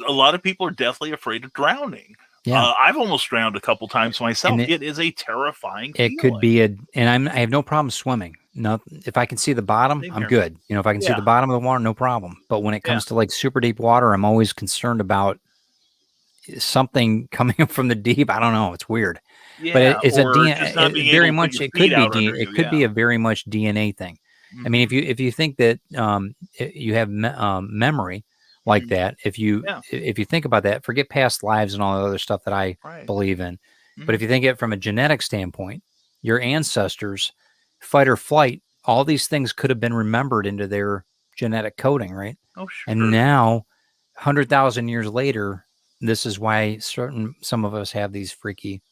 lot of people are deathly afraid of drowning. Yeah. I've almost drowned a couple times myself. It is a terrifying feeling. Could be I have no problem swimming. No, if I can see the bottom, I'm good. If I can see the bottom of the water, no problem. But when it comes to like super deep water, I'm always concerned about something coming up from the deep. I don't know. It's weird. Yeah, but it's a DNA. Very much. It could be. It could be a very much DNA thing. If you think that you have memory like that, if you think about that, forget past lives and all the other stuff that I believe in. But if you think it from a genetic standpoint, your ancestors, fight or flight, all these things could have been remembered into their genetic coding, right? Oh, sure. And now, 100,000 years later, this is why some of us have these freaky,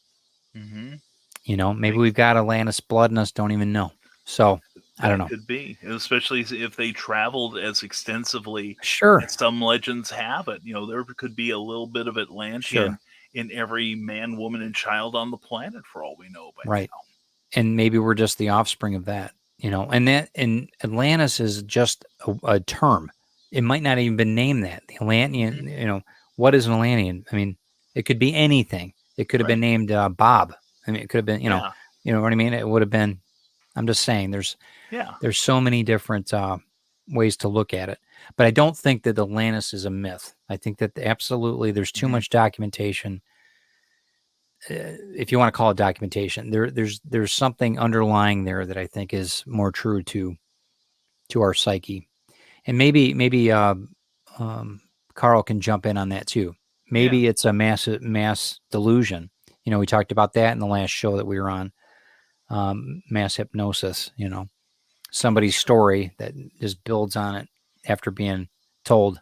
maybe we've got Atlantis blood in us, don't even know. So I don't know. Could be, especially if they traveled as extensively Sure. as some legends have it. There could be a little bit of Atlantean in every man, woman, and child on the planet, for all we know by now. And maybe we're just the offspring of that, and Atlantis is just a term. It might not even been named that. The Atlantean, what is an Atlantean? I mean, it could be anything. It could have been named Bob. I mean, it could have been, you know what I mean? It would have been, I'm just saying there's so many different ways to look at it. But I don't think that Atlantis is a myth. I think that absolutely there's too much documentation. If you want to call it documentation, there's something underlying there that I think is more true to our psyche. And maybe Carl can jump in on that too. Maybe it's a mass delusion. We talked about that in the last show that we were on, mass hypnosis, somebody's story that just builds on it after being told.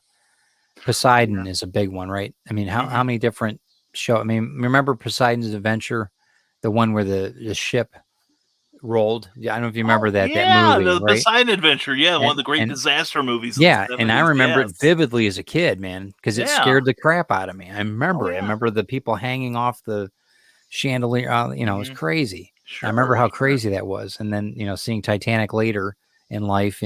Poseidon is a big one, right? I mean, how many different remember Poseidon's Adventure, the one where the ship rolled? I don't know if you remember that movie, the right? Poseidon Adventure, one of the great disaster movies. Yeah, and I remember it vividly as a kid, man, because it scared the crap out of me. I remember it. I remember the people hanging off the chandelier. It was crazy. I remember how crazy that was, and then seeing Titanic later in life,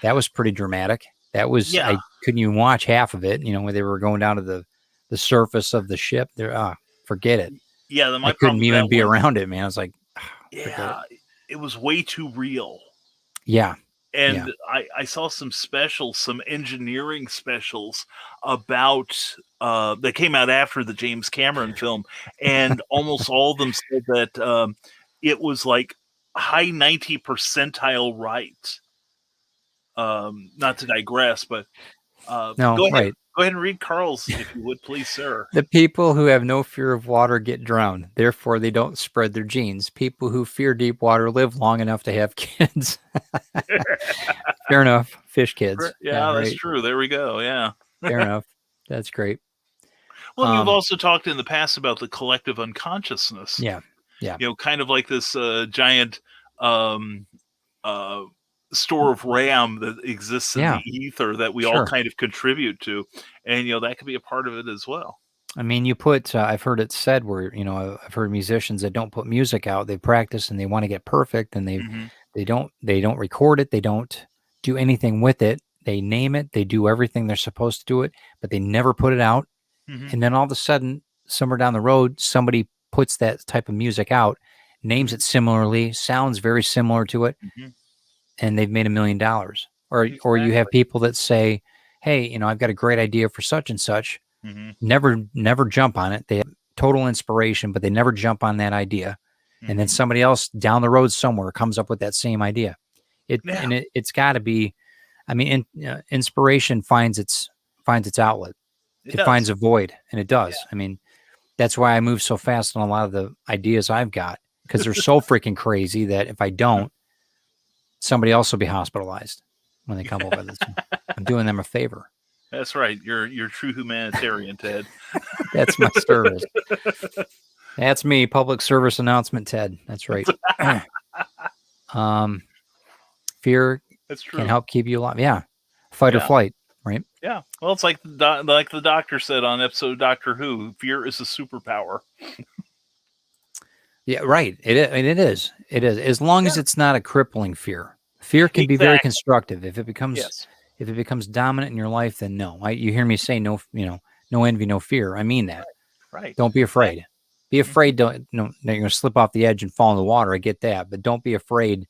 that was pretty dramatic. That was I couldn't even watch half of it. When they were going down to the surface of the ship, there, forget it. Yeah, I couldn't even be around it, man. I was like, it was way too real. Yeah. And I saw some engineering specials about that came out after the James Cameron film, and almost all of them said that it was like high 90 percentile right. Not to digress, but go ahead and read Carl's, if you would, please, sir. The people who have no fear of water get drowned. Therefore, they don't spread their genes. People who fear deep water live long enough to have kids. Fair enough. Fish kids. Yeah, that's true. There we go. Yeah. Fair enough. That's great. Well, you've also talked in the past about the collective unconsciousness. Yeah. Kind of like this giant store of RAM that exists in the ether that we all kind of contribute to, and that could be a part of it as well. I mean, you put I've heard it said where I've heard musicians that don't put music out, they practice and they want to get perfect, and they don't record it, they don't do anything with it, they name it, they do everything they're supposed to do it, but they never put it out. And then all of a sudden, somewhere down the road, somebody puts that type of music out, names it similarly, sounds very similar to it, and they've made $1 million. Or you have people that say, hey, I've got a great idea for such and such. Never jump on it. They have total inspiration, but they never jump on that idea. And then somebody else down the road somewhere comes up with that same idea. It's got to be, inspiration finds its outlet. It finds a void, and it does. I mean, that's why I move so fast on a lot of the ideas I've got, because they're so freaking crazy that if I don't, somebody else will be hospitalized when they come up with this. I'm doing them a favor. That's right. You're true humanitarian, Ted. That's my service. That's me. Public service announcement, Ted. That's right. Fear can help keep you alive. Yeah. Fight or flight, right? Yeah. Well, it's like the doctor said on episode of Doctor Who, fear is a superpower. Yeah, right. It is. As long as it's not a crippling fear. Fear can be very constructive. If it becomes dominant in your life, then no. You hear me say no envy, no fear. I mean that. Right. Don't be afraid. Be afraid that you're going to slip off the edge and fall in the water. I get that, but don't be afraid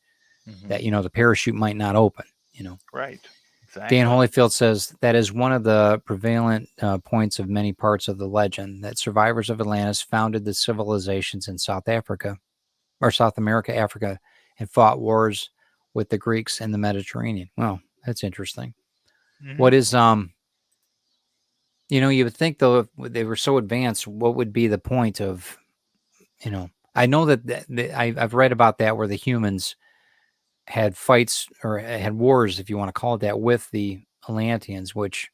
that the parachute might not open. Right. Exactly. Dan Holyfield says that is one of the prevalent points of many parts of the legend, that survivors of Atlantis founded the civilizations in South America, Africa, and fought wars with the Greeks in the Mediterranean. Well, that's interesting. What is, you would think, though, if they were so advanced, what would be the point of I know that I've read about that where the humans had fights or had wars, if you want to call it that, with the Atlanteans, which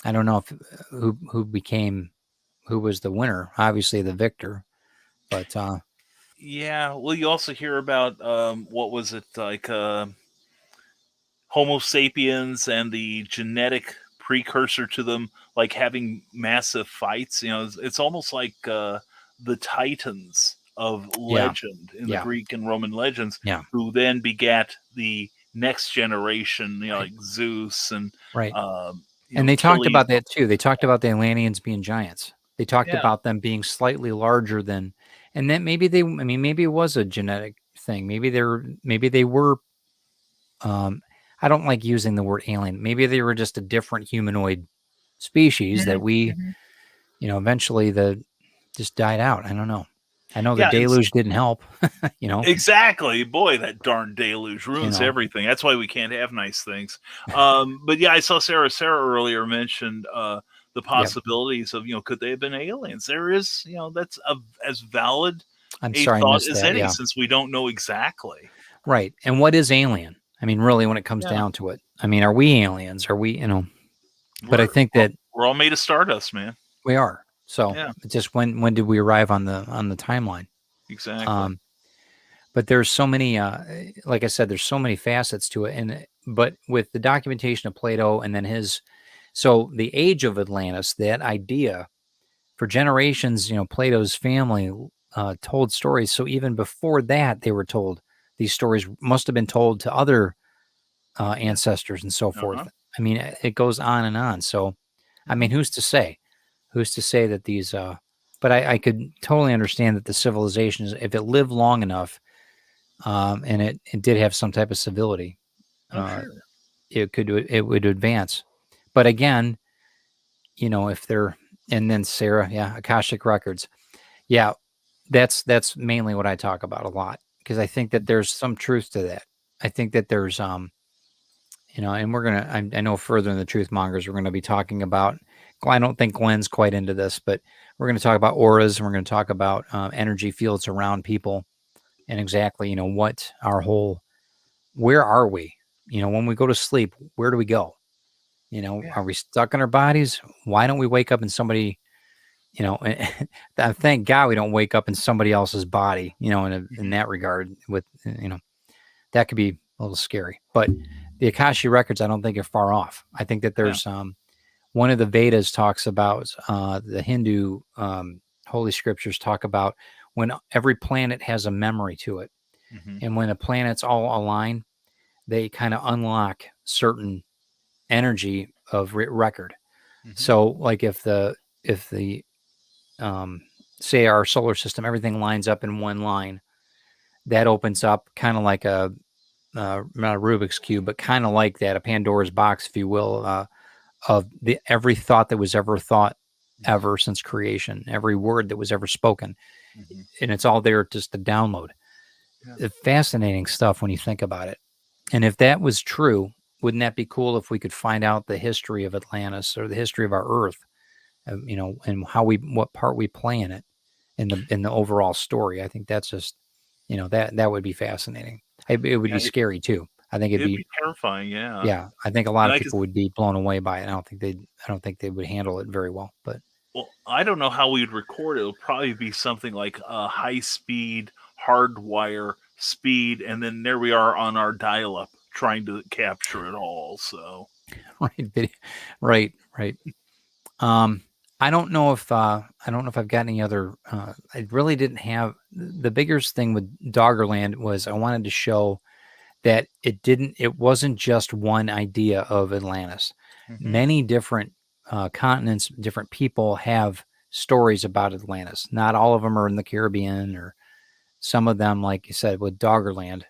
I don't know if who was the winner. Obviously, the victor, but Yeah. Well, you also hear about what was it like? Homo sapiens and the genetic precursor to them, like having massive fights. It's almost like the Titans of yeah, legend in the yeah, Greek and Roman legends, yeah, who then begat the next generation, right, like Zeus and right. um, And they talked Achilles. about that too. They talked about the Atlanteans being giants. They talked Yeah, about them being slightly larger than, and then maybe it was a genetic thing. Maybe they were. Um, I don't like using the word alien. Maybe they were just a different humanoid species that hmm we, hmm eventually just died out. I don't know. I know the yeah, deluge didn't help. you know, exactly. Boy, that darn deluge you ruins know, everything. That's why we can't have nice things. But yeah, I saw Sarah earlier mentioned the yeah. possibilities of, could they have been aliens? There is, that's as valid I'm a sorry I thought missed as that. any, Yeah, since we don't know exactly. right. And what is alien? I mean, really, when it comes Yeah, down to it, I mean, are we aliens? Are we, But I we're think we're, that we're all made of stardust, man. we are. So Yeah, just when did we arrive on the timeline? exactly. Um, but there's so many, like I said, there's so many facets to it. But with the documentation of Plato and then so the age of Atlantis, that idea for generations, Plato's family told stories. So even before that, they were told these stories must have been told to other Yeah. ancestors and so Uh huh. forth. I mean, it goes on and on. So, I Yeah. mean, who's to say? Who's to say that these? But I could totally understand that the civilizations, if it lived long enough, and it did have some type of civility, Oh, uh, sure. it would advance. But again, if they're and then Sarah, yeah, Akashic records, yeah, that's mainly what I talk about a lot because I think that there's some truth to that. I think that there's and I know further in the Truth Mongers, we're gonna be talking about. I don't think Glenn's quite into this, but we're going to talk about auras and we're going to talk about energy fields around people and exactly, what our where are we? When we go to sleep, where do we go? Yeah. Are we stuck in our bodies? Why don't we wake up in somebody, thank God we don't wake up in somebody else's body, in hmm that regard that could be a little scary, but the Akashi records, I don't think are far off. I think that Yeah. there's, one of the Vedas talks about the Hindu holy scriptures talk about when every planet has a memory to it. hmm And when the planets all align, they kind of unlock certain energy of record. hmm So like if the um, say our solar system, everything lines up in one line, that opens up kind of like not a Rubik's cube, but kind of like that, a Pandora's box, if you will, of every thought that was ever thought hmm ever since creation, every word that was ever spoken, hmm and it's all there just to download. Yeah. It's fascinating stuff when you think about it. And if that was true, wouldn't that be cool if we could find out the history of Atlantis or the history of our Earth, and what part we play in it, in the overall story? I think that's just, that would be fascinating. It would Yeah. be scary too. I think it'd It'd be be, terrifying. Yeah. yeah. I think a lot And of I could. people would be blown away by it. I don't think they would handle it very well. But Well, I don't know how we'd record it. It'll probably be something like a high speed hardwire speed, and then there we are on our dial up trying to capture it all. So right, right, right. Um, I don't know if I've got any other. I really didn't have the biggest thing with Doggerland was I wanted to show that it wasn't just one idea of Atlantis. hmm Many different continents, different people have stories about Atlantis. Not all of them are in the Caribbean, or some of them, like you said, with Doggerland,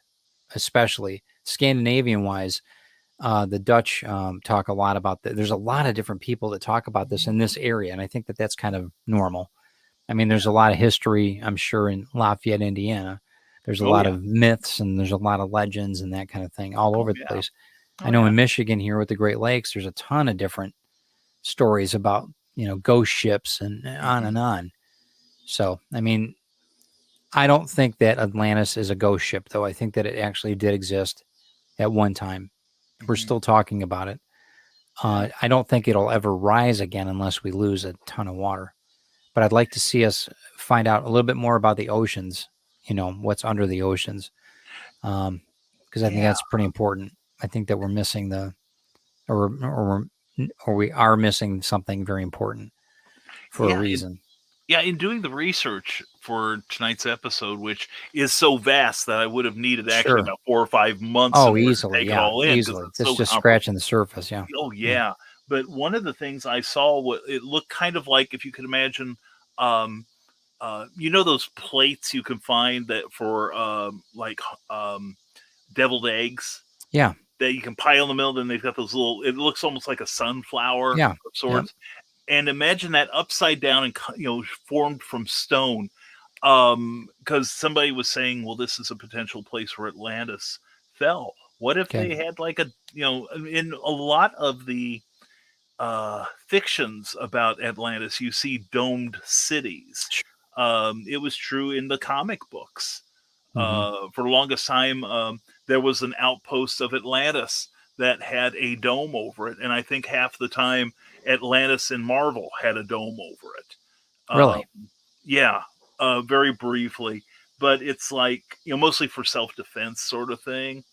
especially Scandinavian wise. The Dutch talk a lot about that. There's a lot of different people that talk about this in this area, and I think that that's kind of normal. I mean, there's yeah. a lot of history, I'm sure, in Lafayette, Indiana. There's a Oh lot yeah. of myths and there's a lot of legends and that kind of thing all Oh over the yeah. place. I Oh know yeah. in Michigan here with the Great Lakes, there's a ton of different stories about, ghost ships and on hmm and on. So, I mean, I don't think that Atlantis is a ghost ship, though. I think that it actually did exist at one time. We're still talking about it. I don't think it'll ever rise again unless we lose a ton of water. But I'd like to see us find out a little bit more about the oceans, what's under the oceans. Because I think that's pretty important. I think that we're missing or we are missing something very important for a reason. In doing the research for tonight's episode, which is so vast that I would have needed actually about 4 or 5 months in order easily, to take it all in. Easily. It's so just scratching the surface, yeah. Oh, yeah. But one of the things I saw, it looked kind of like, if you could imagine, those plates you can find that for deviled eggs? Yeah. That you can pile in the middle, then they've got those little, it looks almost like a sunflower of sorts. And imagine that upside down and, formed from stone. Because somebody was saying, well, this is a potential place where Atlantis fell. What if they had in a lot of the fictions about Atlantis, you see domed cities. It was true in the comic books. For the longest time, there was an outpost of Atlantis that had a dome over it. And I think half the time Atlantis in Marvel had a dome over it. Really? Very briefly. But it's like, mostly for self-defense sort of thing.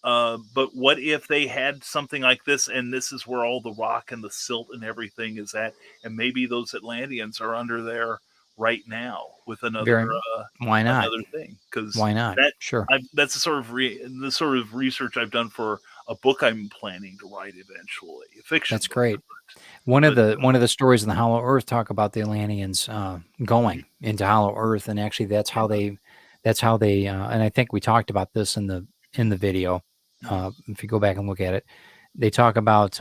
But what if they had something like this, and this is where all the rock and the silt and everything is at, and maybe those Atlanteans are under there right now with another why not? Another thing? Because why not? That's the sort of research I've done for a book I'm planning to write eventually. A fiction. That's great. One of the stories in the Hollow Earth talk about the Atlanteans going into Hollow Earth, and actually that's how they and I think we talked about this in the video. If you go back and look at it, they talk about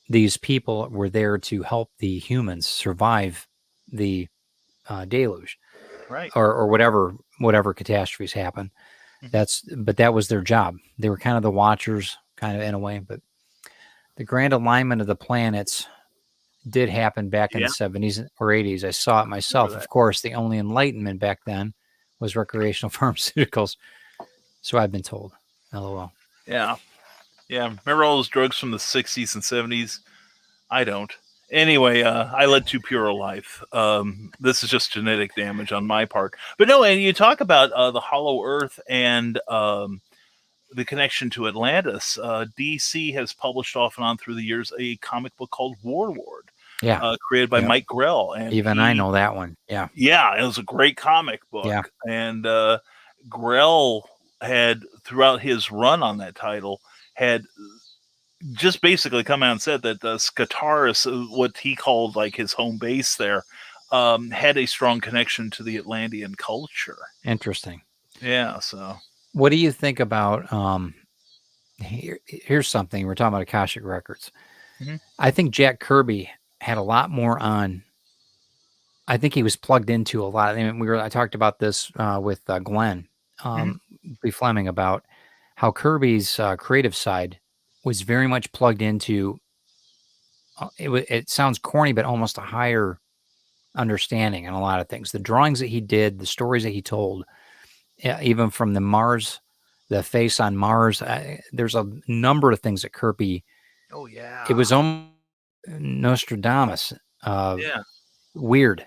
these people were there to help the humans survive the deluge, right? Or whatever catastrophes happen. But that was their job. They were kind of the watchers, kind of in a way. But the grand alignment of the planets did happen back in the 70s or 80s. I saw it myself. Of course, the only enlightenment back then was recreational pharmaceuticals. So I've been told. LOL. Yeah. Remember all those drugs from the 60s and 70s? I don't. Anyway, I led too pure a life. This is just genetic damage on my part. But no, and you talk about the Hollow Earth and the connection to Atlantis. DC has published off and on through the years a comic book called Warlord. Created by Mike Grell. And even I know that one. Yeah. Yeah, it was a great comic book. Yeah. And Grell had, throughout his run on that title, had just basically come out and said that Skataris, what he called like his home base there, had a strong connection to the Atlantean culture. Interesting. Yeah. So what do you think about, here's something, we're talking about Akashic Records. I think Jack Kirby had a lot more on, I think he was plugged into a lot. I mean, I talked about this with Glenn B. Fleming about how Kirby's creative side was very much plugged into, it sounds corny, but almost a higher understanding in a lot of things. The drawings that he did, the stories that he told, even from the face on Mars, there's a number of things that Kirby, it was almost Nostradamus, weird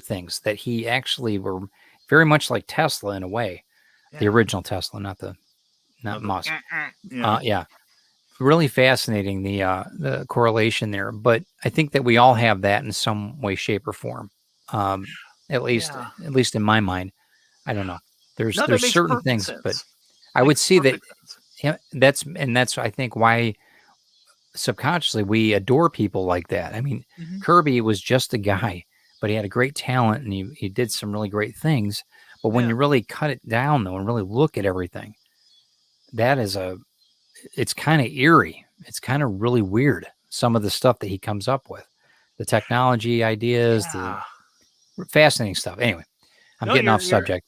things that he actually were very much like Tesla in a way, the original Tesla, not Musk. Really fascinating, the correlation there. But I think that we all have that in some way, shape, or form. At least in my mind. I don't know. There's certain things, sense. But I would see that that's I think why subconsciously we adore people like that. I mean, Kirby was just a guy, but he had a great talent and he did some really great things. But when you really cut it down though and really look at everything, it's kind of eerie. It's kind of really weird. Some of the stuff that he comes up with, the technology ideas, the fascinating stuff. Anyway, I'm getting off subject,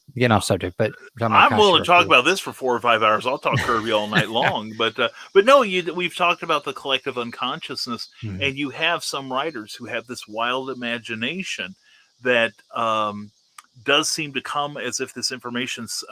but I'm willing to talk about this for 4 or 5 hours. I'll talk Kirby all night long, but no, we've talked about the collective unconsciousness, and you have some writers who have this wild imagination that does seem to come as if this information's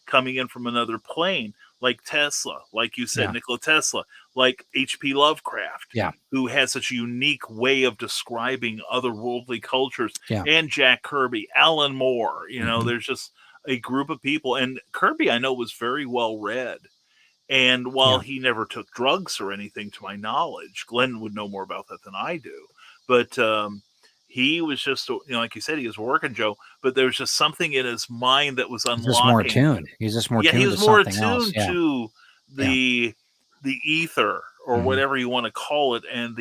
coming in from another plane, like Tesla, like you said, Yeah. Nikola Tesla, like H.P. Lovecraft, Yeah. who has such a unique way of describing otherworldly cultures, Yeah. and Jack Kirby, Alan Moore. Mhm. There's just a group of people, and Kirby I know was very well read. And while Yeah. he never took drugs or anything, to my knowledge, Glenn would know more about that than I do. But he was just, like you said, he was working Joe, but there was just something in his mind that was He's just more unlocking. attuned. He's just more Yeah, he tuned was to more something else. attuned Yeah. to Yeah. the ether, or Mhm. whatever you want to call it, and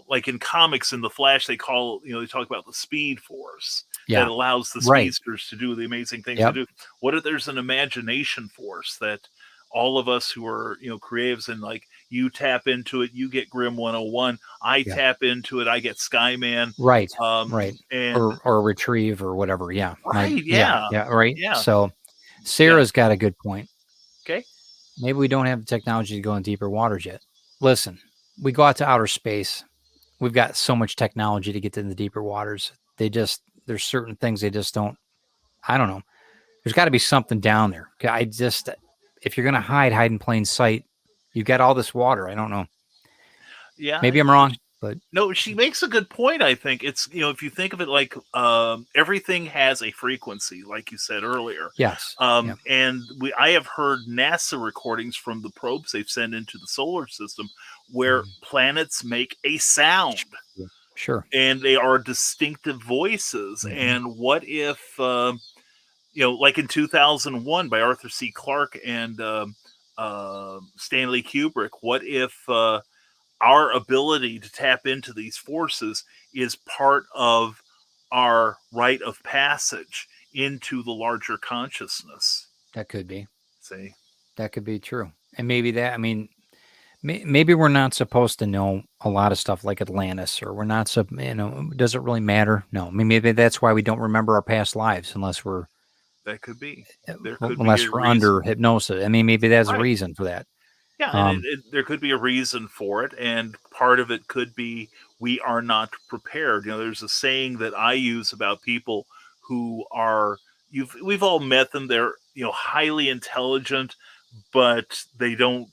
like in comics, in the Flash, they call, they talk about the Speed Force Yeah. that allows the Right. speedsters to do the amazing things Yep. they do. What if there's an imagination force that all of us who are, creatives, and like you tap into it, you get Grim 101. I Yeah. tap into it, I get Skyman. Right. Right. And Or retrieve or whatever. Yeah. right, Yeah. Right. yeah. So Sarah's got a good point. Okay. Maybe we don't have the technology to go in deeper waters yet. Listen, we go out to outer space. We've got so much technology to get to the deeper waters. There's certain things they just don't. I don't know. There's got to be something down there. If you're going to hide in plain sight, you've got all this water. I don't know. Yeah. Maybe I'm wrong, but no, she makes a good point. I think it's, if you think of it like everything has a frequency, like you said earlier. yes. And I have heard NASA recordings from the probes they've sent into the solar system where planets make a sound. Sure. And they are distinctive voices. Mhm. And what if, like in 2001 by Arthur C. Clarke and Stanley Kubrick, what if our ability to tap into these forces is part of our rite of passage into the larger consciousness? That could be. See? That could be true. And maybe maybe we're not supposed to know a lot of stuff like Atlantis, or we're not, does it really matter? No. I mean, maybe that's why we don't remember our past lives unless we're That could be. unless we're under hypnosis. I mean, maybe that's a reason for that. Yeah, and there could be a reason for it, and part of it could be we are not prepared. There's a saying that I use about people who are, we've all met them. They're, highly intelligent, but they don't,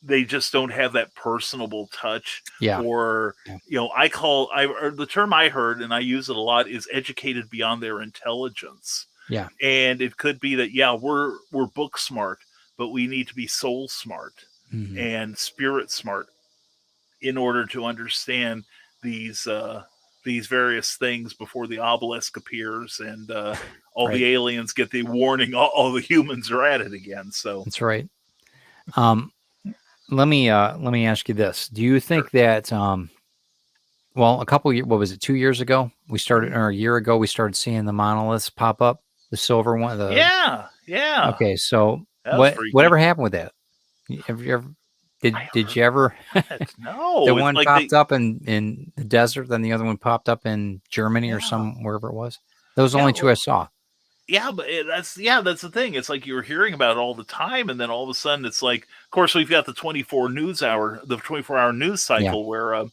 they just don't have that personable touch. Yeah. Or, the term I heard, and I use it a lot, is educated beyond their intelligence. Yeah. And it could be that, we're book smart, but we need to be soul smart and spirit smart in order to understand these various things before the obelisk appears and all the aliens get the warning. All the humans are at it again. So that's right. Let me ask you this: do you think that well, a couple years, what was it, 2 years ago? We started, or a year ago, we started seeing the monoliths pop up, the silver one. Yeah. Okay, so whatever happened with that? Did you ever? No, the one popped up in the desert, then the other one popped up in Germany or wherever it was. Those are the only two I saw. Yeah, but that's the thing. It's like you were hearing about it all the time, and then all of a sudden, it's like, of course, we've got the 24-hour news cycle where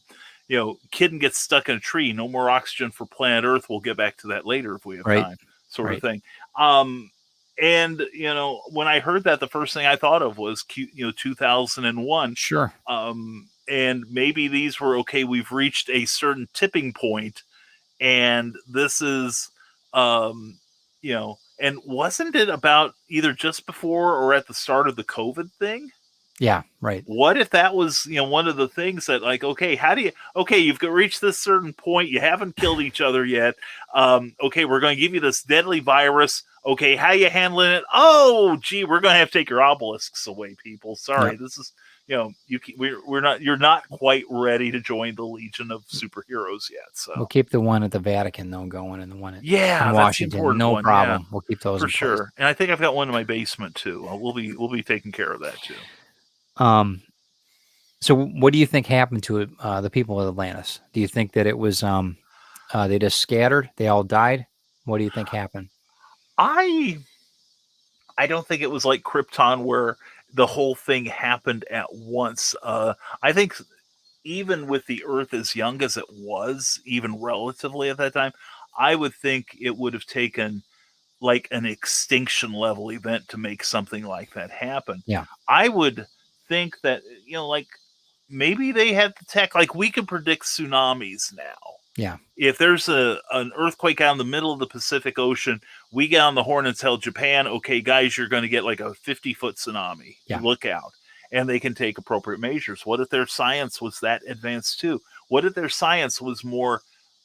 kid gets stuck in a tree, no more oxygen for planet Earth. We'll get back to that later if we have time, sort of thing. And when I heard that, the first thing I thought of was 2001. Sure. And maybe these were okay. We've reached a certain tipping point, and this is and wasn't it about either just before or at the start of the COVID thing? Yeah, right. What if that was, one of the things that, like, okay, you've reached this certain point, you haven't killed each other yet. Okay, we're going to give you this deadly virus. Okay, how you handling it? Oh, gee, we're going to have to take your obelisks away, people. Sorry, this is, you're not quite ready to join the Legion of Superheroes yet. So we'll keep the one at the Vatican though going, and the one at Washington. No problem. Yeah, we'll keep those for sure. And I think I've got one in my basement too. We'll be taking care of that too. So what do you think happened to the people of Atlantis? Do you think that it was they just scattered? They all died? What do you think happened? I don't think it was like Krypton where the whole thing happened at once. I think even with the Earth as young as it was, even relatively at that time, I would think it would have taken like an extinction level event to make something like that happen. Yeah. I would think that, like maybe they had the tech, like we can predict tsunamis now. Yeah. If there's an earthquake out in the middle of the Pacific Ocean, we get on the horn and tell Japan, okay, guys, you're going to get like a 50-foot tsunami. Yeah. Look out. And they can take appropriate measures. What if their science was that advanced too? What if their science was more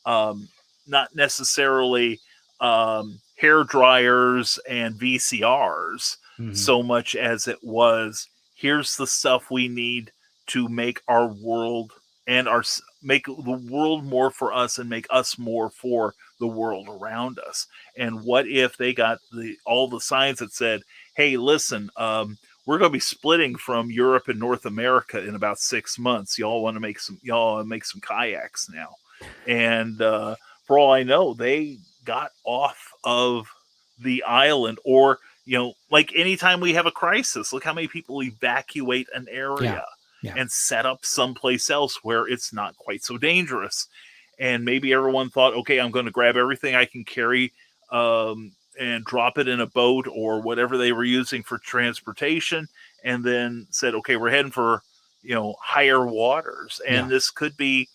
not necessarily hair dryers and VCRs so much as it was, here's the stuff we need to make our world and make the world more for us and make us more for the world around us. And what if they got all the science that said, hey, listen, we're going to be splitting from Europe and North America in about 6 months. Y'all want to make some kayaks now. And for all I know, they got off of the island, or, like anytime we have a crisis, look how many people evacuate an area and set up someplace else where it's not quite so dangerous. And maybe everyone thought, okay, I'm going to grab everything I can carry and drop it in a boat or whatever they were using for transportation, and then said, okay, we're heading for, higher waters. And this could be,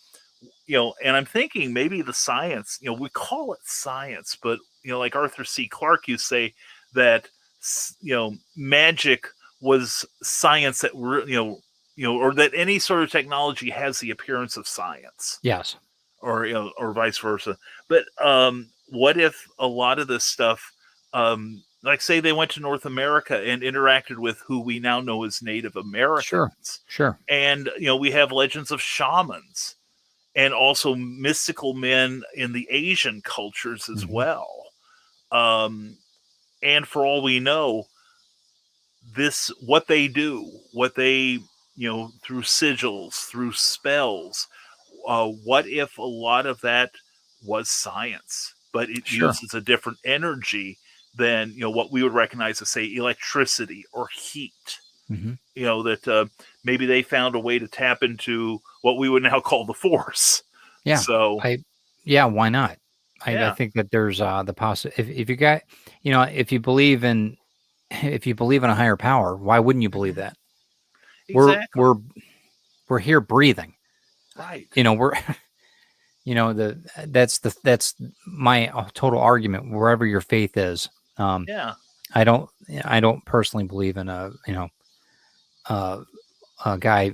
and I'm thinking maybe the science, we call it science, but, like Arthur C. Clarke, you say that, magic was science that or that any sort of technology has the appearance of science. Yes. Or, or vice versa. But what if a lot of this stuff, like say they went to North America and interacted with who we now know as Native Americans. Sure. And, we have legends of shamans and also mystical men in the Asian cultures as well. And for all we know, what they do, through sigils, through spells, what if a lot of that was science, but it uses a different energy than, what we would recognize as, say, electricity or heat? That maybe they found a way to tap into what we would now call the Force. Yeah. So, why not? I think that there's the possibility. If you got, if you believe in a higher power, why wouldn't you believe that? Exactly. We're here breathing. Right. We're, that's my total argument. Wherever your faith is, I don't personally believe in a guy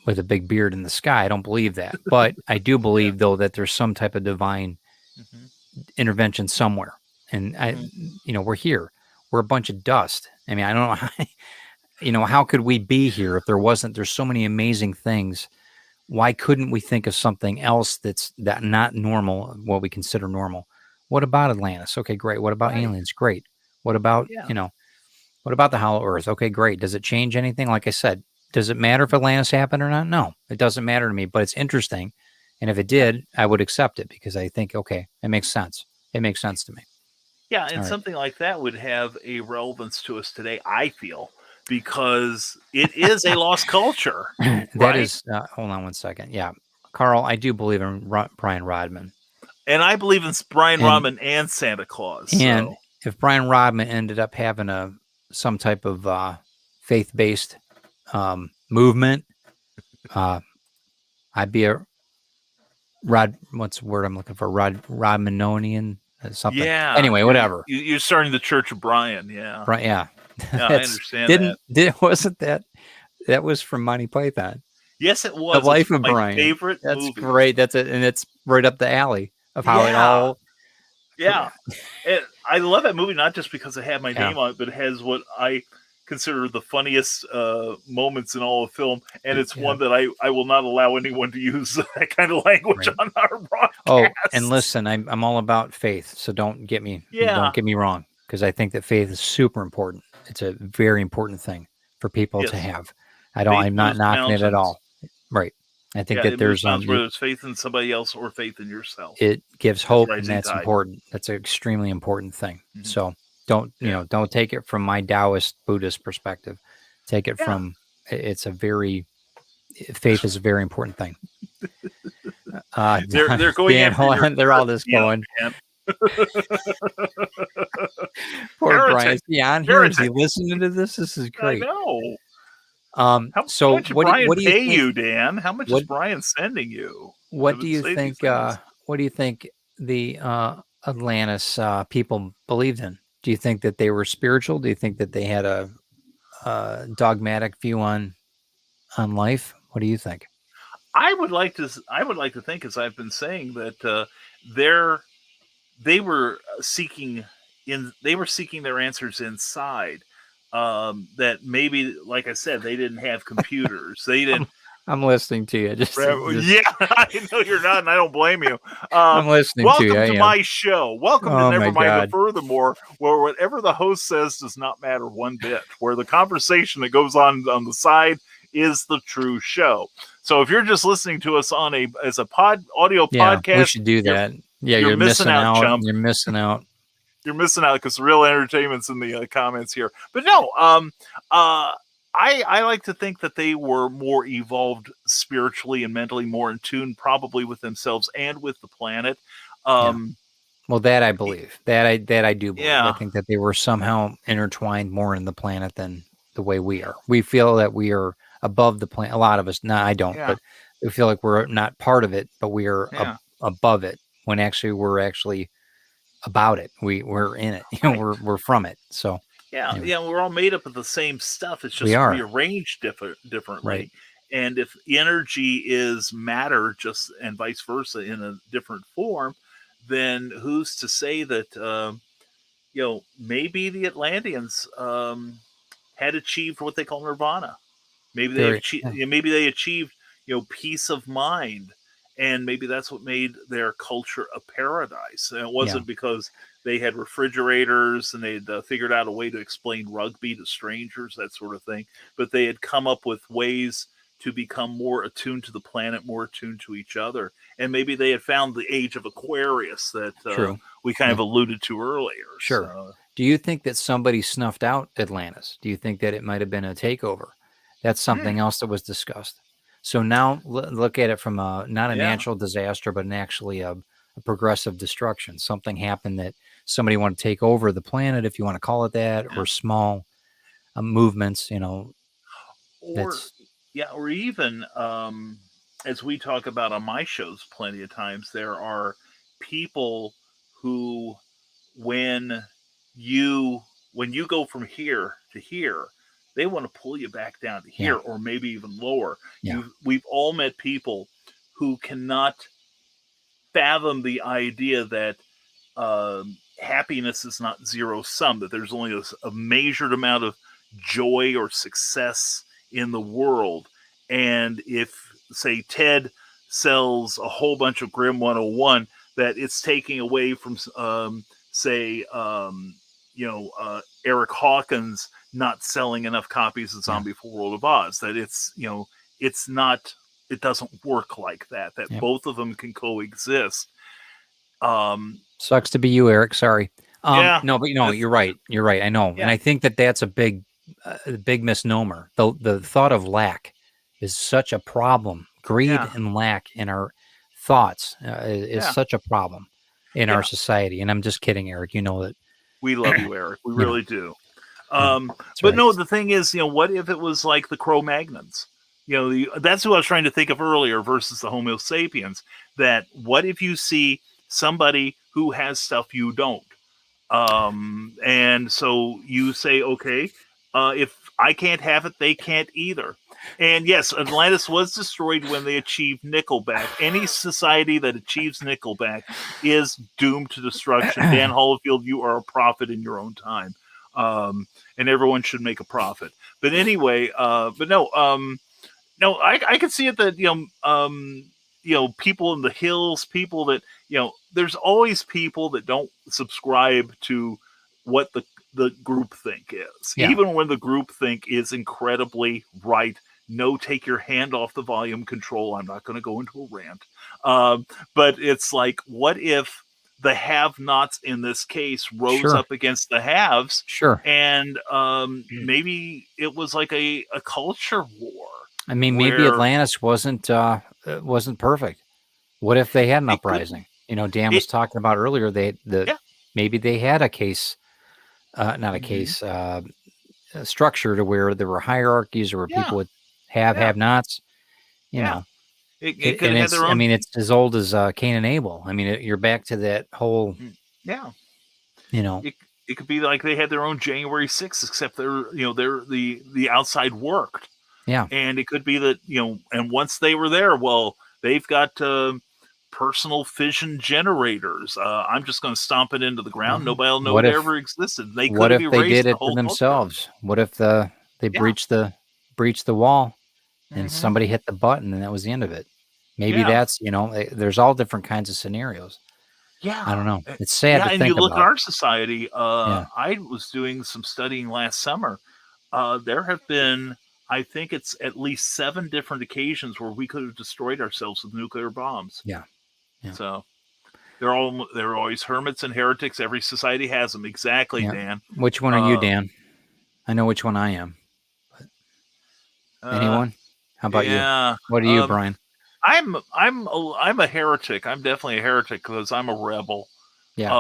with a big beard in the sky. I don't believe that, but I do believe though that there's some type of divine intervention somewhere, and we're here. We're a bunch of dust. I mean, I don't know. How could we be here if there's so many amazing things? Why couldn't we think of something else that's not normal, what we consider normal? What about Atlantis? Okay, great. What about aliens? Great. What about, what about the Hollow Earth? Okay, great. Does it change anything? Like I said, does it matter if Atlantis happened or not? No, it doesn't matter to me, but it's interesting. And if it did, I would accept it because I think, okay, it makes sense. It makes sense to me. Yeah, and something like that would have a relevance to us today, I feel, because it is a lost culture. That is, hold on one second. Yeah. Carl, I do believe in Brian Rodman. And I believe in Brian Rodman and Santa Claus. And if Brian Rodman ended up having some type of faith-based movement, I'd be a what's the word I'm looking for? Rodmanonian something. Yeah. Anyway, whatever. You're starting the Church of Brian. Yeah. Right. Yeah. Yeah, I understand wasn't that was from Monty Python? Yes, it was. The Life of my Brian. Favorite That's movie. great. That's it, and it's right up the alley of how it all. Yeah, and I love that movie not just because it had my name on it, but it has what I consider the funniest moments in all of film, and it's one that I will not allow anyone to use that kind of language on our broadcast. Oh, and listen, I'm all about faith, so don't get me wrong, because I think that faith is super important. It's a very important thing for people to have. I'm not knocking it at all. Right. I think that there's whether it's faith in somebody else or faith in yourself. It gives hope, and that's important. That's an extremely important thing. So don't take it from my Taoist Buddhist perspective. Take it from faith is a very important thing. They're going. Dan, they're all just going. Poor Heretic. Brian. Is he on here? Is he Heretic. listening to this? This is I great. know. How So much did Brian what do you pay think? you, Dan? How much is What Brian sending you? what That do would you say these think? things. What do you think the Atlantis people believed in? Do you think that they were spiritual? Do you think that they had a dogmatic view on life? What do you think? I would like to think, as I've been saying, that they're they were seeking their answers inside. That maybe, like I said, they didn't have computers. They didn't. I'm listening to you. Just Yeah, I know you're not, and I don't blame you. I'm listening to you. Welcome I to am. my show. Welcome to Oh my Nevermind, but God. furthermore, where whatever the host says does not matter one bit. Where the conversation that goes on the side is the true show. So if you're just listening to us on as a audio Yeah, we podcast, should do that. Yeah, you're missing out, chump. You're missing out. You're missing out because the real entertainment's in the comments here. But no, I like to think that they were more evolved spiritually and mentally, more in tune, probably with themselves and with the planet. Well, that I believe. That I do believe. Yeah. I think that they were somehow intertwined more in the planet than the way we are. We feel that we are above the planet. A lot of us. No, I don't. Yeah. But we feel like we're not part of it, but we are Yeah. above it. When actually we're actually about it. We're in it. Right. We're from it. So yeah, anyway. yeah, we're all made up of the same stuff. It's just We are. rearranged differently. Right. And if energy is matter, just and vice versa in a different form, then who's to say that maybe the Atlanteans had achieved what they call nirvana. Maybe they achieved peace of mind, and maybe that's what made their culture a paradise. And it wasn't because they had refrigerators and they'd figured out a way to explain rugby to strangers, that sort of thing. But they had come up with ways to become more attuned to the planet, more attuned to each other. And maybe they had found the age of Aquarius that we kind of alluded to earlier. Sure. So, do you think that somebody snuffed out Atlantis? Do you think that it might have been a takeover? That's something else that was discussed. So now look at it from not a natural disaster, but actually a progressive destruction. Something happened that somebody wanted to take over the planet, if you want to call it that, or small movements, or even as we talk about on my shows plenty of times, there are people who, when you go from here to here, they want to pull you back down to here, or maybe even lower. We've all met people who cannot fathom the idea that happiness is not zero sum, that there's only a measured amount of joy or success in the world. And if, say, Ted sells a whole bunch of Grimm 101, that it's taking away from, Eric Hawkins not selling enough copies of Zombie for World of Oz. That it's not, it doesn't work like that. That both of them can coexist. Sucks to be you, Eric. Sorry. No, but you're right. You're right. I know, and I think that that's a big misnomer. The thought of lack is such a problem. Greed and lack in our thoughts is such a problem in our society. And I'm just kidding, Eric. You know that. We love you, Eric. We really do. But no, the thing is, what if it was like the Cro-Magnons? That's who I was trying to think of earlier versus the Homo sapiens. That what if you see somebody who has stuff you don't? And so you say, okay, if I can't have it, they can't either. And yes, Atlantis was destroyed when they achieved Nickelback. Any society that achieves Nickelback is doomed to destruction. Dan Holofield, you are a prophet in your own time. And everyone should make a profit. But anyway, I could see it that, people in the hills, people that, there's always people that don't subscribe to what the groupthink is. Even when the groupthink is incredibly right. No, take your hand off the volume control. I'm not going to go into a rant. But it's like, what if the have-nots in this case rose up against the haves? Sure. And maybe it was like a culture war. I mean, maybe Atlantis wasn't perfect. What if they had an uprising? Dan was talking about earlier. Maybe they had a case, not a case, a structure to where there were hierarchies or where people would have-nots. It could have had their own. I mean, it's as old as Cain and Abel. I mean, you're back to that whole. It could be like they had their own January 6th, except they're the outside worked. Yeah. And it could be that, and once they were there, well, they've got personal fission generators. I'm just going to stomp it into the ground. Nobody will know it ever existed. They could have erased they did it the to themselves? What if they breached the wall and somebody hit the button and that was the end of it? Maybe that's, there's all different kinds of scenarios. Yeah. I don't know. It's sad to think about. And you look at our society. I was doing some studying last summer. There have been, I think it's at least 7 different occasions where we could have destroyed ourselves with nuclear bombs. Yeah. So they're always hermits and heretics. Every society has them. Exactly, Dan. Which one are you, Dan? I know which one I am. Anyone? How about you? What are you, Brian? I'm a heretic. I'm definitely a heretic because I'm a rebel. Yeah.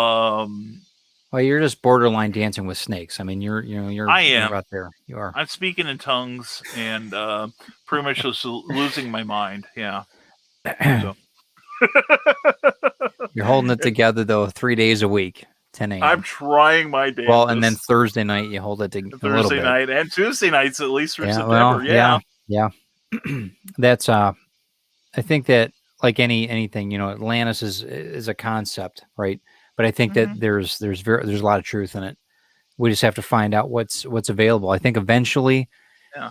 Well, you're just borderline dancing with snakes. I mean, you're you're out there. You are. I'm speaking in tongues and pretty much just losing my mind. Yeah. So. You're holding it together though, 3 days a week, 10 a.m. I'm trying my damnedest. Well, and then Thursday night you hold it together. Thursday night and Tuesday nights at least for September. Well, yeah. That's I think that like anything, Atlantis is a concept, right? But I think that there's a lot of truth in it. We just have to find out what's available. I think eventually,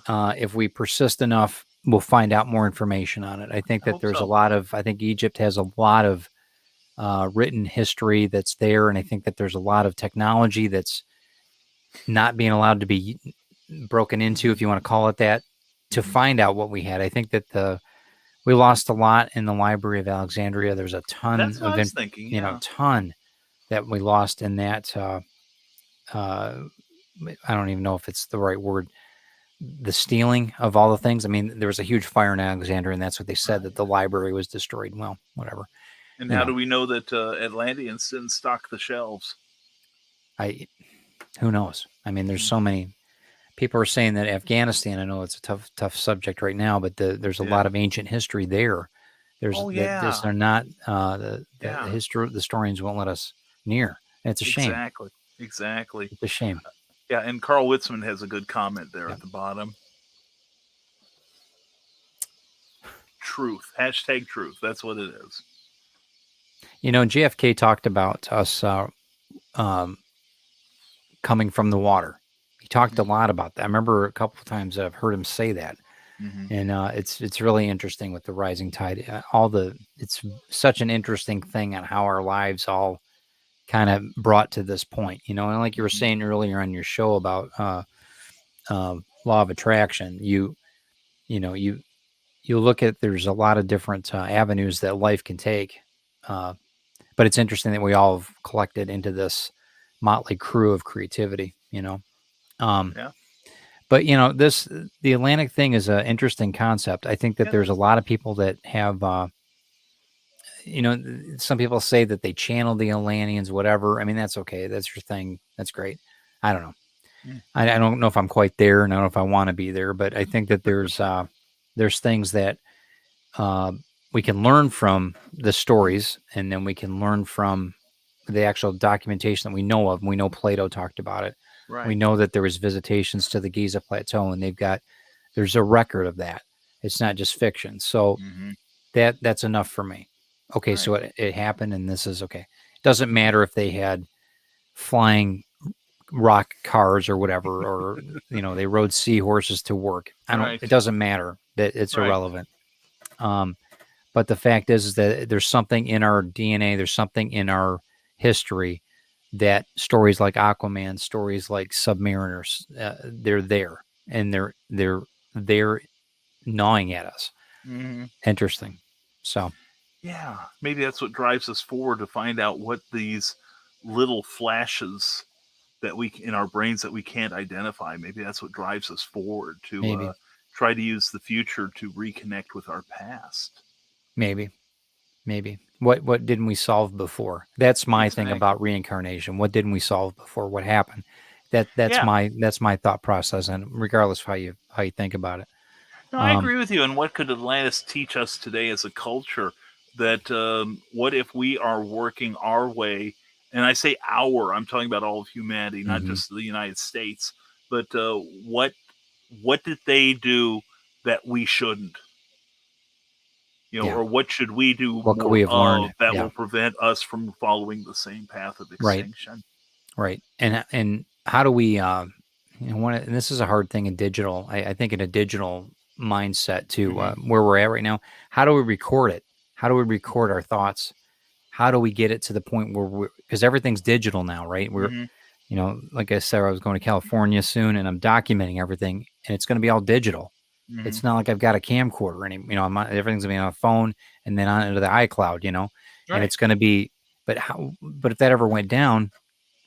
if we persist enough, we'll find out more information on it. I think that there's a lot of. I think Egypt has a lot of written history that's there, and I think that there's a lot of technology that's not being allowed to be broken into, if you want to call it that, to find out what we had. I think that we lost a lot in the Library of Alexandria. There's a ton That's what I was thinking, ton that we lost in that. I don't even know if it's the right word. The stealing of all the things. I mean, there was a huge fire in Alexandria, and that's what they said, that the library was destroyed. Well, whatever. And how do we know that Atlanteans didn't stock the shelves? Who knows? I mean, there's so many. People are saying that Afghanistan, I know it's a tough subject right now, but there's a lot of ancient history there. They're not the historians won't let us near. And it's a shame. Exactly. It's a shame. Yeah, and Carl Witzman has a good comment there at the bottom. Truth. # truth. That's what it is. JFK talked about us coming from the water. He talked a lot about that. I remember a couple of times I've heard him say that. And it's really interesting with the rising tide. It's such an interesting thing on how our lives all kind of brought to this point, and like you were saying earlier on your show about law of attraction, you look at, there's a lot of different avenues that life can take, but it's interesting that we all have collected into this motley crew of creativity, But the Atlantic thing is an interesting concept. I think that there's a lot of people that have, some people say that they channel the Atlanteans, whatever. I mean, that's okay. That's your thing. That's great. I don't know. I don't know if I'm quite there, and I don't know if I want to be there, but I think that there's things that we can learn from the stories, and then we can learn from the actual documentation that we know of. We know Plato talked about it. Right. We know that there was visitations to the Giza Plateau, and there's a record of that. It's not just fiction. So that's enough for me. Okay. Right. So it happened, and this is okay. It doesn't matter if they had flying rock cars or whatever, or, they rode seahorses to work. It doesn't matter. That it's irrelevant. But the fact is that there's something in our DNA. There's something in our history that stories like Aquaman, stories like Submariners, they're there, and they're gnawing at us. Interesting. So yeah, maybe that's what drives us forward, to find out what these little flashes that in our brains that we can't identify. Maybe that's what drives us forward to try to use the future to reconnect with our past. Maybe. What didn't we solve before? That's my thing Exactly. about reincarnation. What didn't we solve before? What happened? That's Yeah. my thought process, and regardless of how you think about it. No, I agree with you. And what could Atlantis teach us today as a culture? That what if we are working our way? And I say our, I'm talking about all of humanity, not Mhm. just the United States. But what did they do that we shouldn't? Yeah. Or what should we do What could we more have learned? of that Yeah. will prevent us from following the same path of Right. extinction? Right. And how do we and this is a hard thing in digital. I think in a digital mindset too, where we're at right now, how do we record it? How do we record our thoughts? How do we get it to the point where because everything's digital now, right? We're, Mm-hmm. like I said, I was going to California soon and I'm documenting everything and it's going to be all digital. Mm-hmm. It's not like I've got a camcorder everything's going to be on a phone and then on into the iCloud, and Right. it's going to be, but if that ever went down,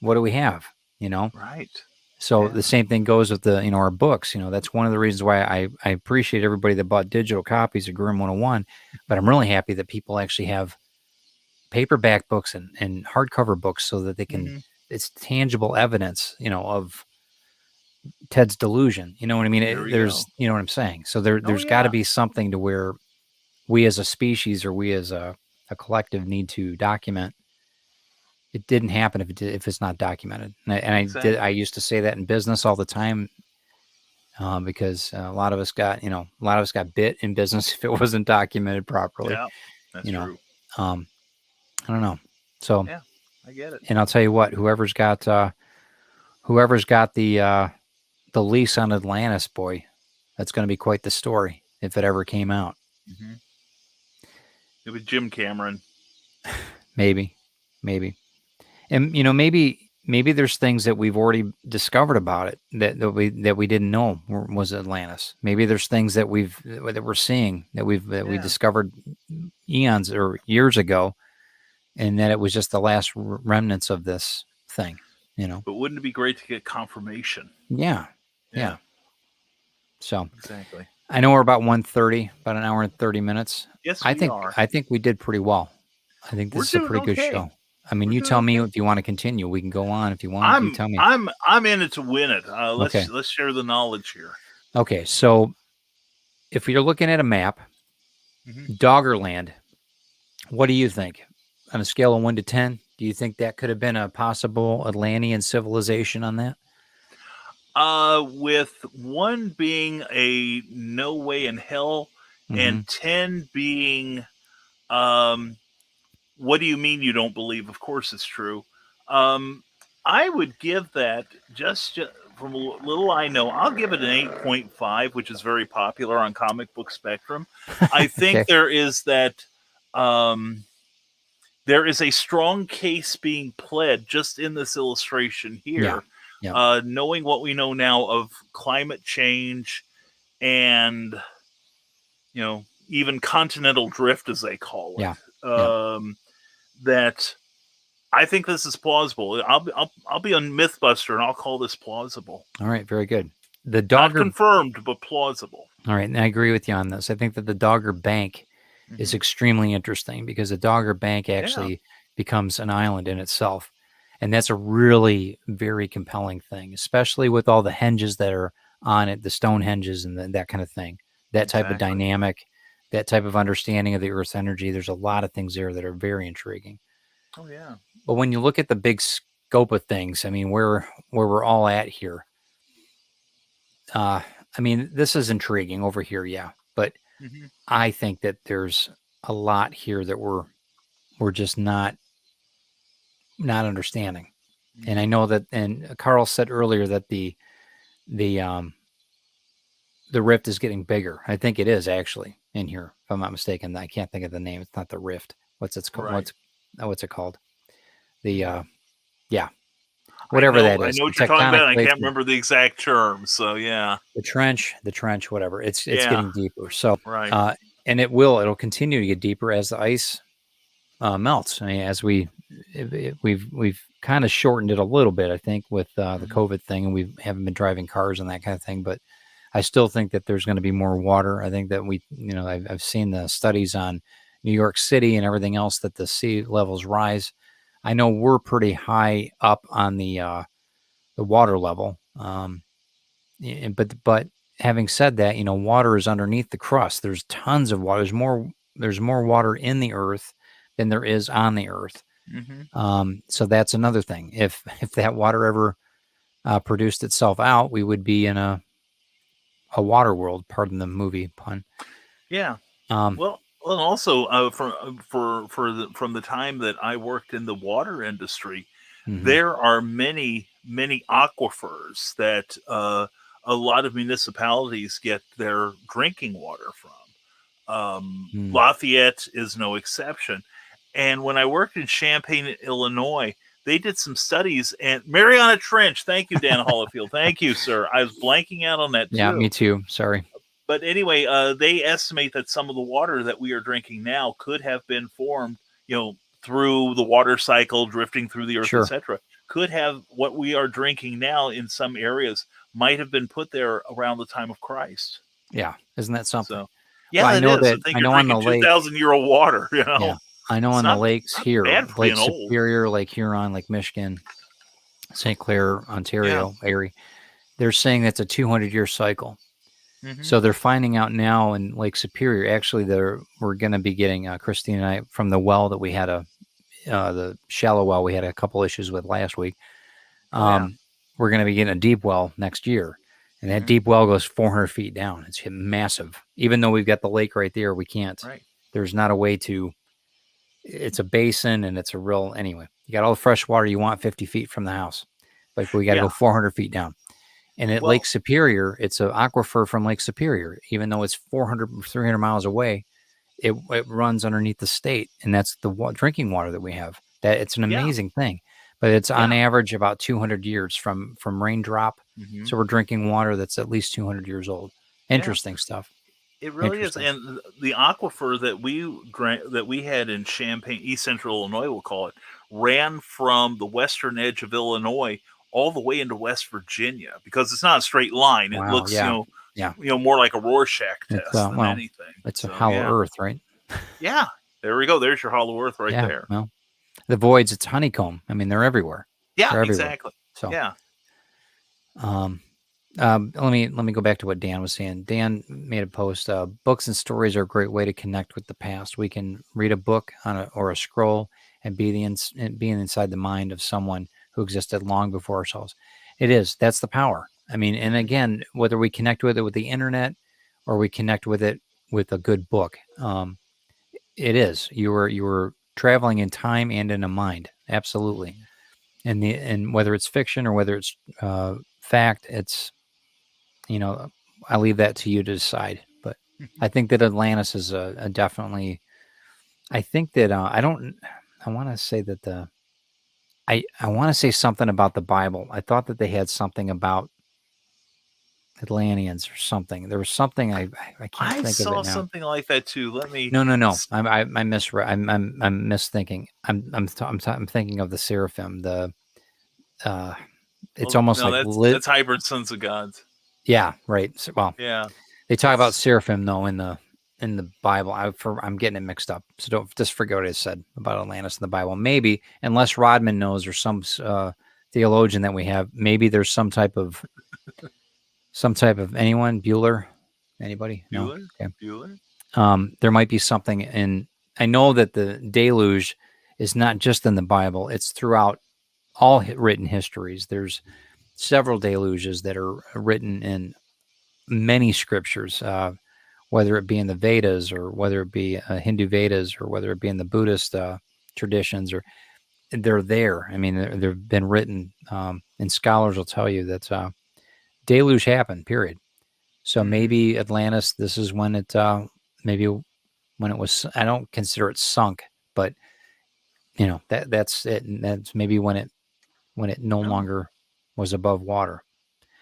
what do we have? Right. So Yeah. the same thing goes with the, our books. That's one of the reasons why I appreciate everybody that bought digital copies of Grim 101, but I'm really happy that people actually have paperback books and hardcover books so that they can, Mm-hmm. it's tangible evidence, of Ted's delusion. You know what I mean? There we There's, go. you know what I'm saying? So Oh, there's got to yeah. be something to where we as a species or we as a collective need to document. It didn't happen if it's not documented. Exactly. I used to say that in business all the time, because a lot of us got bit in business if it wasn't documented properly. Yeah, that's You know, true. I don't know. So, Yeah, I get it. and I'll tell you what, whoever's got the lease on Atlantis, boy, that's going to be quite the story if it ever came out. Mm-hmm. It was Jim Cameron. Maybe, and maybe there's things that we've already discovered about it that we didn't know was Atlantis. Maybe there's things that we're seeing that we discovered eons or years ago, and that it was just the last remnants of this thing. But wouldn't it be great to get confirmation? Yeah. Yeah. So Exactly. I know we're about 1:30, about an hour and 30 minutes. Yes, I we think are. I think we did pretty well. I think We're this is a doing pretty good okay. show. I mean, We're you doing tell me okay. if you want to continue. We can go on if you want. You tell me. I'm in it to win it. Okay. Let's share the knowledge here. Okay, so if you're looking at a map, Doggerland, what do you think? On a scale of 1 to 10, do you think that could have been a possible Atlantean civilization on that? With 1 being a no way in hell, and 10 being, what do you mean you don't believe? Of course it's true. I would give that just from a little I know, I'll give it an 8.5, which is very popular on Comic Book Spectrum. I think Okay. there is that. There is a strong case being pled just in this illustration here. Yeah. Knowing what we know now of climate change and, even continental drift, as they call it, Yeah. that I think this is plausible. I'll be on MythBuster and I'll call this plausible. All right, very good. The Not Dogger. confirmed, but plausible. All right, and I agree with you on this. I think that the Dogger Bank is extremely interesting because the Dogger Bank actually becomes an island in itself. And that's a really very compelling thing, especially with all the henges that are on it, the stone henges and that kind of thing. That type of dynamic, that type of understanding of the Earth's energy. There's a lot of things there that are very intriguing. Oh, yeah. But when you look at the big scope of things, I mean, where we're all at here, I mean, this is intriguing over here, yeah. But I think that there's a lot here that we're just not understanding. And I know that, and Carl said earlier that the rift is getting bigger. I think it is actually in here, if I'm not mistaken. I can't think of the name. It's not the rift. What's it called? Right. What's it called? Whatever that is. I know what The you're talking tectonic about. I plates can't remember the exact term. So yeah. The trench, whatever. It's Yeah. getting deeper. So Right. And it'll continue to get deeper as the ice melts. I mean, as we've kind of shortened it a little bit, I think, with the COVID thing, and we haven't been driving cars and that kind of thing. But I still think that there's going to be more water. I think that I've seen the studies on New York City and everything else that the sea levels rise. I know we're pretty high up on the water level. But having said that, water is underneath the crust. There's tons of water. There's more water in the earth than there is on the earth. So that's another thing. If that water ever produced itself out, we would be in a water world. Pardon the movie pun. Yeah. Well, and also from the time that I worked in the water industry, there are many aquifers that a lot of municipalities get their drinking water from. Lafayette is no exception. And when I worked in Champaign, Illinois, they did some studies. And Mariana Trench, thank you, Dan Hollifield. Thank you, sir. I was blanking out on that too. Yeah, me too. Sorry. But anyway, they estimate that some of the water that we are drinking now could have been formed, through the water cycle, drifting through the earth, etc. Could have what we are drinking now in some areas might have been put there around the time of Christ. Yeah, isn't that something? So, yeah, well, I know is. that. I know on the lake, 2,000-year-old water. Yeah, I know on the lakes here, Lake Superior, Lake Huron, Lake Michigan, St. Clair, Ontario, Erie. They're saying that's a 200-year cycle. So they're finding out now in Lake Superior. Actually, we're going to be getting Christine and I from the well that we had the shallow well we had a couple issues with last week. We're going to be getting a deep well next year, and that deep well goes 400 feet down. It's massive. Even though we've got the lake right there, we can't. Right. There's not a way to. It's a basin, and it's a real. Anyway, you got all the fresh water you want 50 feet from the house, but we got to go 400 feet down. And at Lake Superior, it's an aquifer from Lake Superior. Even though it's 300 miles away, it runs underneath the state, and that's the drinking water that we have. That it's an amazing thing, but it's on average about 200 years from raindrop. So we're drinking water that's at least 200 years old. Interesting stuff. It really is, and the aquifer that we had in Champaign, East Central Illinois, we'll call it, ran from the western edge of Illinois all the way into West Virginia, because it's not a straight line. It looks, more like a Rorschach test than anything. It's a hollow earth, right? Yeah. There we go. There's your hollow earth right there. Well, the voids, it's honeycomb. I mean, they're everywhere. Yeah, they're everywhere. Exactly. So, let me go back to what Dan was saying. Dan made a post. Books and stories are a great way to connect with the past. We can read a book or a scroll and being inside the mind of someone who existed long before ourselves. It is. That's the power. I mean, and again, whether we connect with it with the internet or we connect with it with a good book, it is. You were traveling in time and in a mind. Absolutely. And whether it's fiction or whether it's fact, it's, I leave that to you to decide. But I think that Atlantis is a definitely. I think that I want to say that I want to say something about the Bible. I thought that they had something about Atlanteans or something. There was something I can't think of it now. I saw something like that too. Let me. No. I'm misthinking. I'm thinking of the seraphim. It's almost like that's hybrid sons of gods. Yeah, right. So, they talk about seraphim though in the Bible. I'm getting it mixed up. So don't just forget what I said about Atlantis in the Bible. Maybe, unless Rodman knows or some theologian that we have, maybe there's some type of anyone, Bueller, anybody? Bueller? No? Okay. Bueller? There might be something in. I know that the deluge is not just in the Bible; it's throughout all written histories. There's several deluges that are written in many scriptures. Whether it be in the Vedas or whether it be Hindu Vedas or whether it be in the Buddhist traditions, or they're there. I mean, they've been written, and scholars will tell you that deluge happened, period. So maybe Atlantis, this is when it, maybe when it was, I don't consider it sunk, but that's it. And that's maybe when it no longer was above water.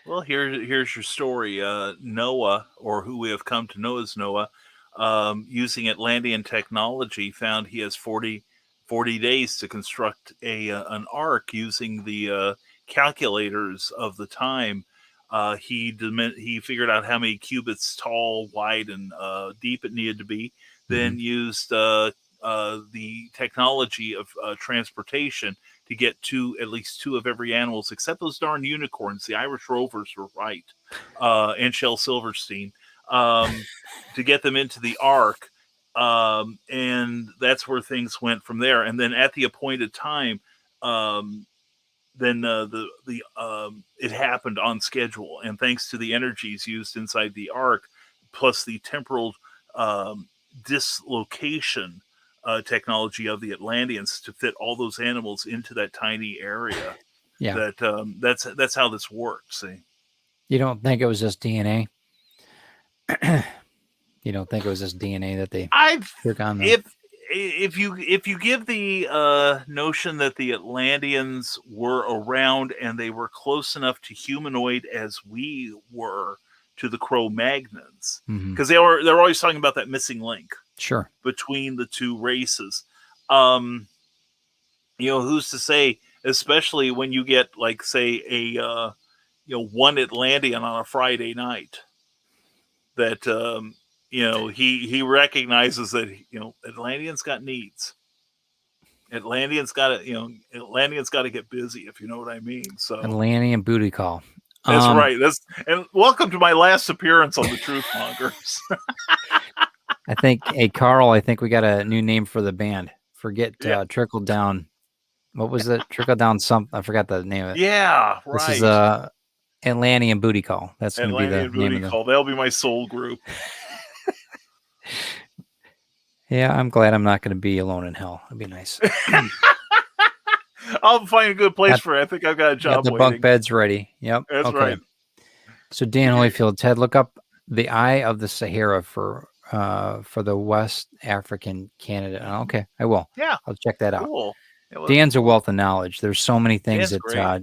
Well, here's your story. Noah, or who we have come to know as Noah, using Atlantean technology, found he has 40 days to construct an ark using the calculators of the time. He figured out how many cubits tall, wide, and deep it needed to be. Then used the technology of transportation to get to at least 2 of every animals, except those darn unicorns. The Irish Rovers were right, and Shel Silverstein, to get them into the Ark. And that's where things went from there. And then at the appointed time, then it happened on schedule. And thanks to the energies used inside the Ark, plus the temporal dislocation technology of the Atlanteans to fit all those animals into that tiny area. Yeah. That's how this works. See, you don't think it was just DNA? You don't think it was just DNA that they took on? If you give the notion that the Atlanteans were around and they were close enough to humanoid as we were to the Cro-Magnons, because they're always talking about that missing link. Sure. Between the two races. Who's to say, especially when you get, like, say, a one Atlantean on a Friday night, that he recognizes that Atlanteans got needs. Atlanteans got to get busy, if you know what I mean. So Atlantean booty call. That's right. And welcome to my last appearance on the Truth Mongers. I think, hey, Carl, I think we got a new name for the band. Forget Trickle Down. What was it? Trickle Down something. I forgot the name of it. Yeah, right. This is Atlantean Booty Call. That's going to be the name of it. That'll be my soul group. Yeah, I'm glad I'm not going to be alone in hell. It'd be nice. I'll find a good place for it. I think I've got a job waiting. The bunk bed's ready. Yep. That's right. So Dan Holyfield, Ted, look up the Eye of the Sahara for the West African Canada. Okay, I will. Yeah, I'll check that out. Cool. Dan's a wealth of knowledge. There's so many things Dan's that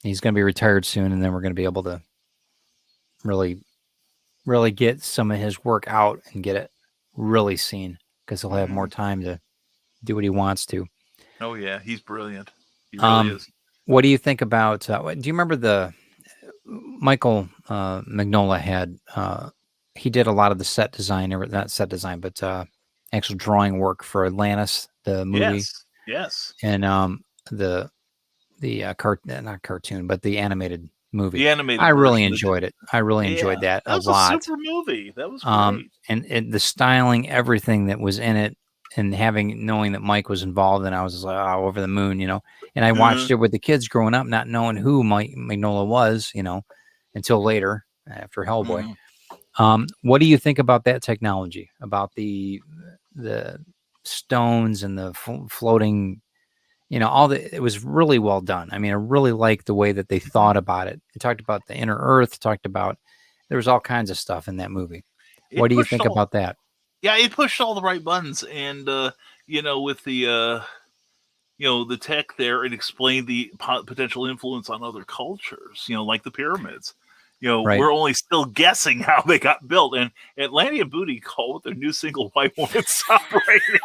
he's going to be retired soon, and then we're going to be able to really get some of his work out and get it really seen, because he'll have more time to do what he wants to. Oh yeah, he's brilliant. He really is. What do you think about? Do you remember the Michael Mignola had? He did a lot of the set design, or not set design, but actual drawing work for Atlantis, the movie. Yes. And the not cartoon, but the animated movie. The animated. I really enjoyed it. I really enjoyed that a lot. That was a super movie. That was great. And the styling, everything that was in it, and knowing that Mike was involved, and I was just like, oh, over the moon, And I watched it with the kids growing up, not knowing who Mike Mignola was, until later after Hellboy. What do you think about that technology? About the stones and the floating, it was really well done. I mean, I really liked the way that they thought about it. They talked about the inner earth, there was all kinds of stuff in that movie. What do you think about that? Yeah, it pushed all the right buttons, and with the the tech there, it explained the potential influence on other cultures. Like the pyramids. Right. We're only still guessing how they got built. And Atlantean Booty Call with their new single "Why Won't It Stop Raining?"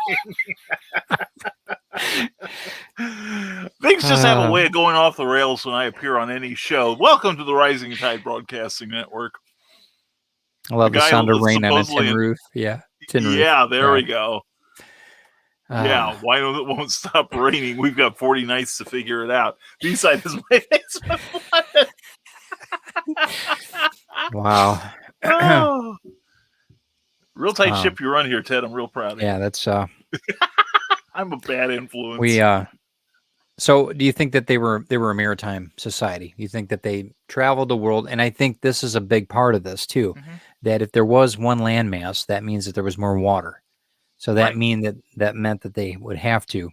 Things just have a way of going off the rails when I appear on any show. Welcome to the Rising Tide Broadcasting Network. I love the sound of rain on a tin roof. Yeah. Yeah, there we go. Yeah, why won't stop raining? We've got 40 nights to figure it out. B-side is my basement flooded. Wow. Real tight ship you run here, Ted. I'm real proud of you. Yeah, that's I'm a bad influence. So do you think that they were a maritime society? You think that they traveled the world? And I think this is a big part of this too, that if there was one landmass, that means that there was more water. So that that meant that they would have to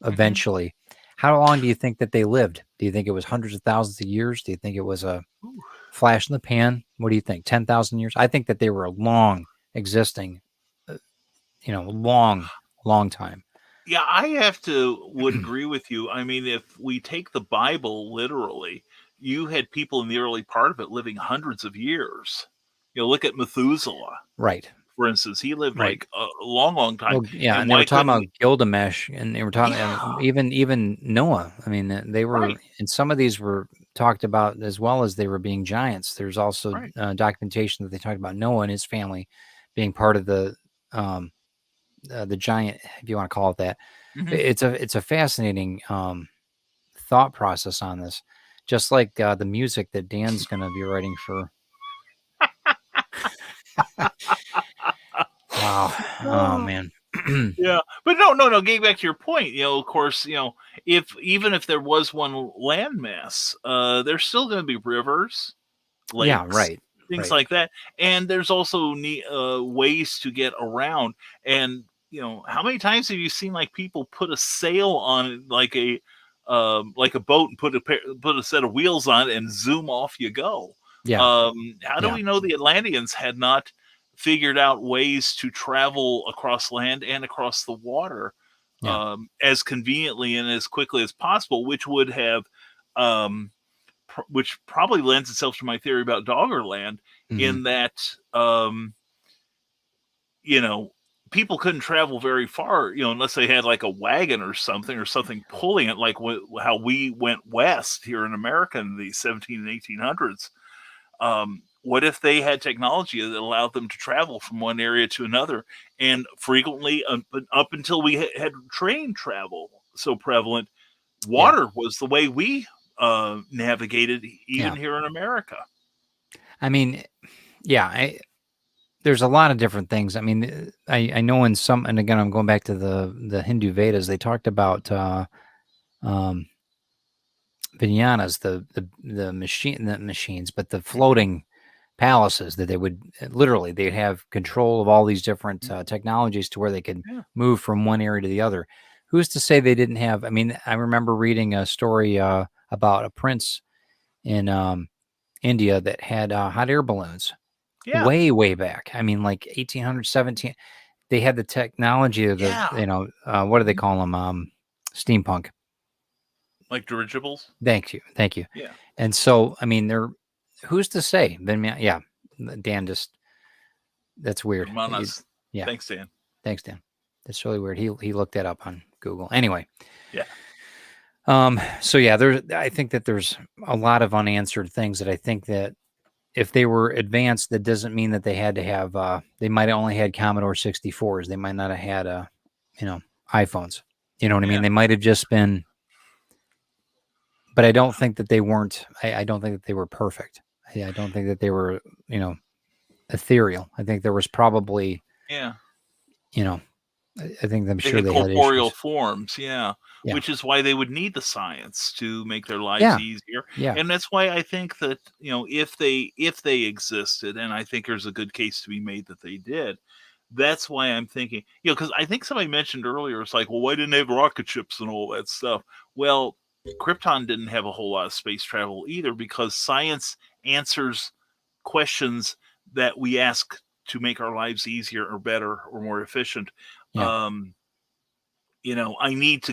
eventually. How long do you think that they lived? Do you think it was hundreds of thousands of years? Do you think it was a flash in the pan? What do you think? 10,000 years? I think that they were a long existing, long time. Yeah, I would agree with you. I mean, if we take the Bible literally, you had people in the early part of it living hundreds of years. Look at Methuselah. Right. For instance, he lived like a long, long time. Well, yeah, and they were talking about Gilgamesh, and they were talking even Noah. I mean, they were, and some of these were talked about, as well as they were being giants, there's also Right. documentation that they talked about Noah and his family being part of the giant, if you want to call it that. Mhm. It's a fascinating thought process on this, just like the music that Dan's going to be writing for. Wow. Oh man. Yeah, but no. Getting back to your point, of course, even if there was one landmass, there's still going to be rivers, Yeah. lakes, Right. things Right. like that, and there's also ways to get around. And how many times have you seen like people put a sail on like a boat and put a set of wheels on it and zoom off you go? Yeah. How do Yeah. we know the Atlanteans had not figured out ways to travel across land and across the water Yeah. as conveniently and as quickly as possible, which would have um, which probably lends itself to my theory about Doggerland, Mm-hmm. in that you know people couldn't travel very far, unless they had like a wagon or something pulling it, like how we went west here in America in the 17 and 1800s. What if they had technology that allowed them to travel from one area to another? And frequently, up until we had train travel so prevalent, Yeah. water was the way we navigated, even Yeah. here in America. I mean, yeah. There's a lot of different things. I mean, I know in some, and again, I'm going back to the Hindu Vedas. They talked about um, vinyanas, the machines, but the floating palaces that they would literally they'd have control of all these different technologies to where they could Yeah, move from one area to the other. Who's to say they didn't have? I mean, I remember reading a story about a prince in India that had hot air balloons yeah, way back. I mean, like 1800, 17. They had the technology of the, yeah. what do they Mhm. call them? Steampunk. Like dirigibles. Thank you. Yeah, And so, I mean, they're who's to say? Then, yeah, Dan just that's weird. Hermanas. Yeah, Thanks, Dan. thanks, Dan. That's really weird. He looked that up on Google. Anyway, Yeah, so yeah, I think that there's a lot of unanswered things that I think that if they were advanced, that doesn't mean that they had to have. They might have only had Commodore 64s. They might not have had iPhones. You know what I mean? yeah, They might have just been. But I don't think that they weren't. I don't think that they were perfect. I don't think that they were. Ethereal. I think there was probably. yeah. You know, I think I'm They sure had they had corporeal issues. forms, yeah, Yeah. which is why they would need the science to make their lives Yeah. easier. Yeah. And that's why I think that, if they existed, and I think there's a good case to be made that they did, that's why I'm thinking, because I think somebody mentioned earlier, it's like, well, why didn't they have rocket ships and all that stuff? Well, Krypton didn't have a whole lot of space travel either, because science answers questions that we ask to make our lives easier or better or more efficient. Yeah. Um, I need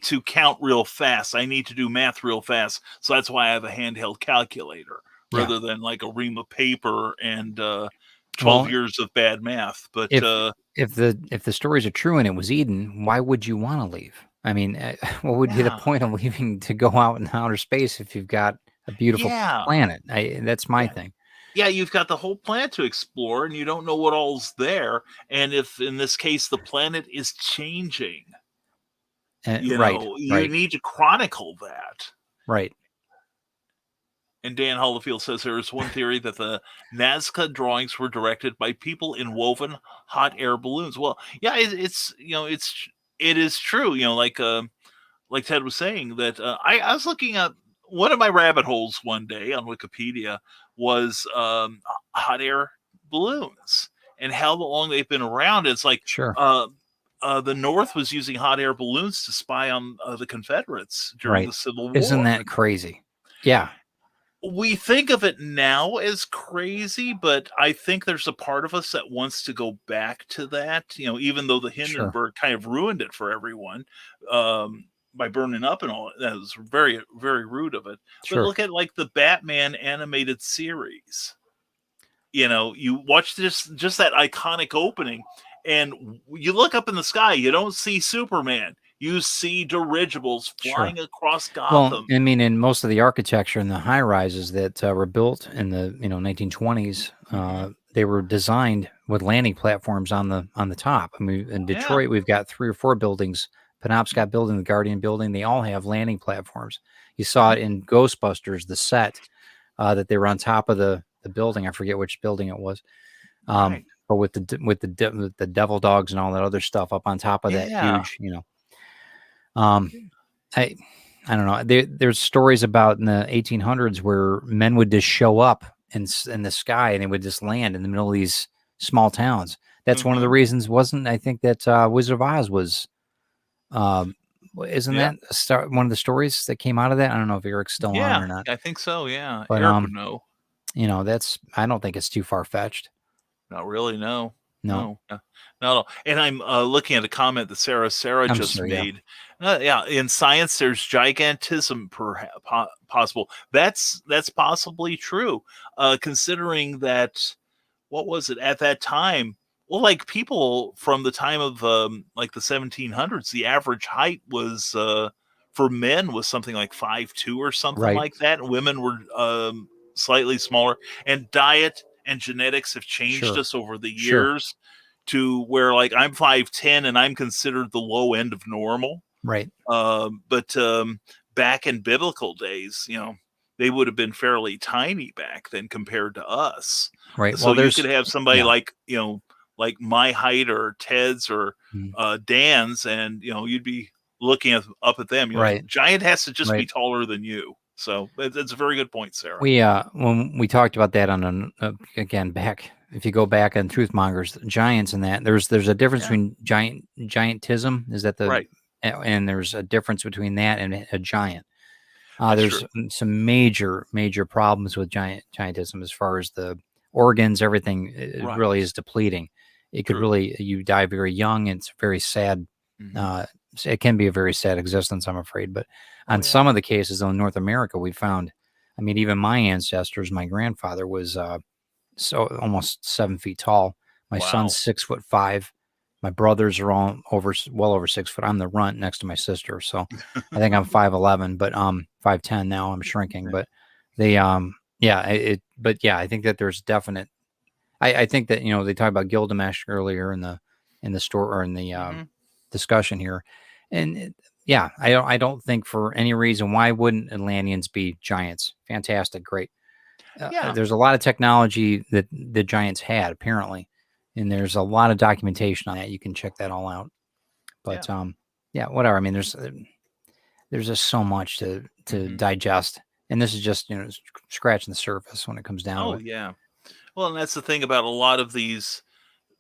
to count real fast. I need to do math real fast. So that's why I have a handheld calculator Yeah. rather than like a ream of paper and 12 Well, years of bad math. But if the stories are true and it was Eden, why would you want to leave? I mean, what would be the yeah, point of leaving to go out in outer space if you've got a beautiful yeah, planet? That's my yeah. thing. Yeah, you've got the whole planet to explore and you don't know what all's there. And if in this case the planet is changing, Right. you Right. need to chronicle that. Right. And Dan Hollifield says there is one theory that the Nazca drawings were directed by people in woven hot air balloons. Well, yeah, it is true. Like Ted was saying that I was looking at one of my rabbit holes one day on Wikipedia was hot air balloons and how long they've been around. It's like Sure. the North was using hot air balloons to spy on the Confederates during Right. the Civil Isn't War. that crazy? Yeah. We think of it now as crazy, but I think there's a part of us that wants to go back to that, even though the Sure. Hindenburg kind of ruined it for everyone by burning up and all. That was very, very rude of it. But Sure. look at like the Batman animated series. You watch just that iconic opening, and you look up in the sky, you don't see Superman. You see dirigibles Sure. flying across Well, Gotham. I mean, in most of the architecture in the high rises that were built in the 1920s, they were designed with landing platforms on the top. I mean, in Detroit, we've got 3 or 4 buildings. Penobscot Building, the Guardian Building, they all have landing platforms. You saw it in Ghostbusters, the set that they were on top of the building. I forget which building it was. Right. But with the devil dogs and all that other stuff up on top of that huge, I don't know. There's stories about in the 1800s where men would just show up in the sky and they would just land in the middle of these small towns. That's one of the reasons. I think that Wizard of Oz was. Isn't that one of the stories that came out of that? I don't know if Eric's still on or not. I think so. Yeah, but Eric would know. I don't think it's too far fetched. Not really. No. No. And I'm looking at a comment that Sarah just made. In science, there's gigantism possible. That's possibly true, considering that, what was it at that time? Well, like people from the time of like the 1700s, the average height was for men was something like 5'2" or something like that. And women were slightly smaller. And diet and genetics have changed us over the years to where, like, I'm 5'10" and I'm considered the low end of normal. Right. But back in biblical days, they would have been fairly tiny back then compared to us. Right. So you could have somebody like my height or Ted's or Dan's, and you'd be looking up at them. Right. Giant has to just be taller than you. So that's a very good point, Sarah. We when we talked about that on again back, if you go back on Truth Mongers, giants and that, there's a difference between giantism. Is that the right? And there's a difference between that and a giant. There's some major problems with giantism as far as the organs, everything. It really is depleting. It could you die very young. And it's very sad. It can be a very sad existence, I'm afraid. But on some of the cases in North America, we found, I mean, even my ancestors, my grandfather was so almost 7 feet tall. My son's 6'5". My brothers are all well over 6 foot. I'm the runt next to my sister. So I think I'm 5'11", but 5'10" now. I'm shrinking, but they, I think that there's definite, I think that, they talk about Gilgamesh earlier in the store or in the discussion here. And I don't think for any reason, why wouldn't Atlanteans be giants? Fantastic. Great. There's a lot of technology that the giants had apparently. And there's a lot of documentation on that. You can check that all out. But whatever. I mean, there's just so much to digest. And this is just, scratching the surface when it comes down to it. Yeah. Well, and that's the thing about a lot of these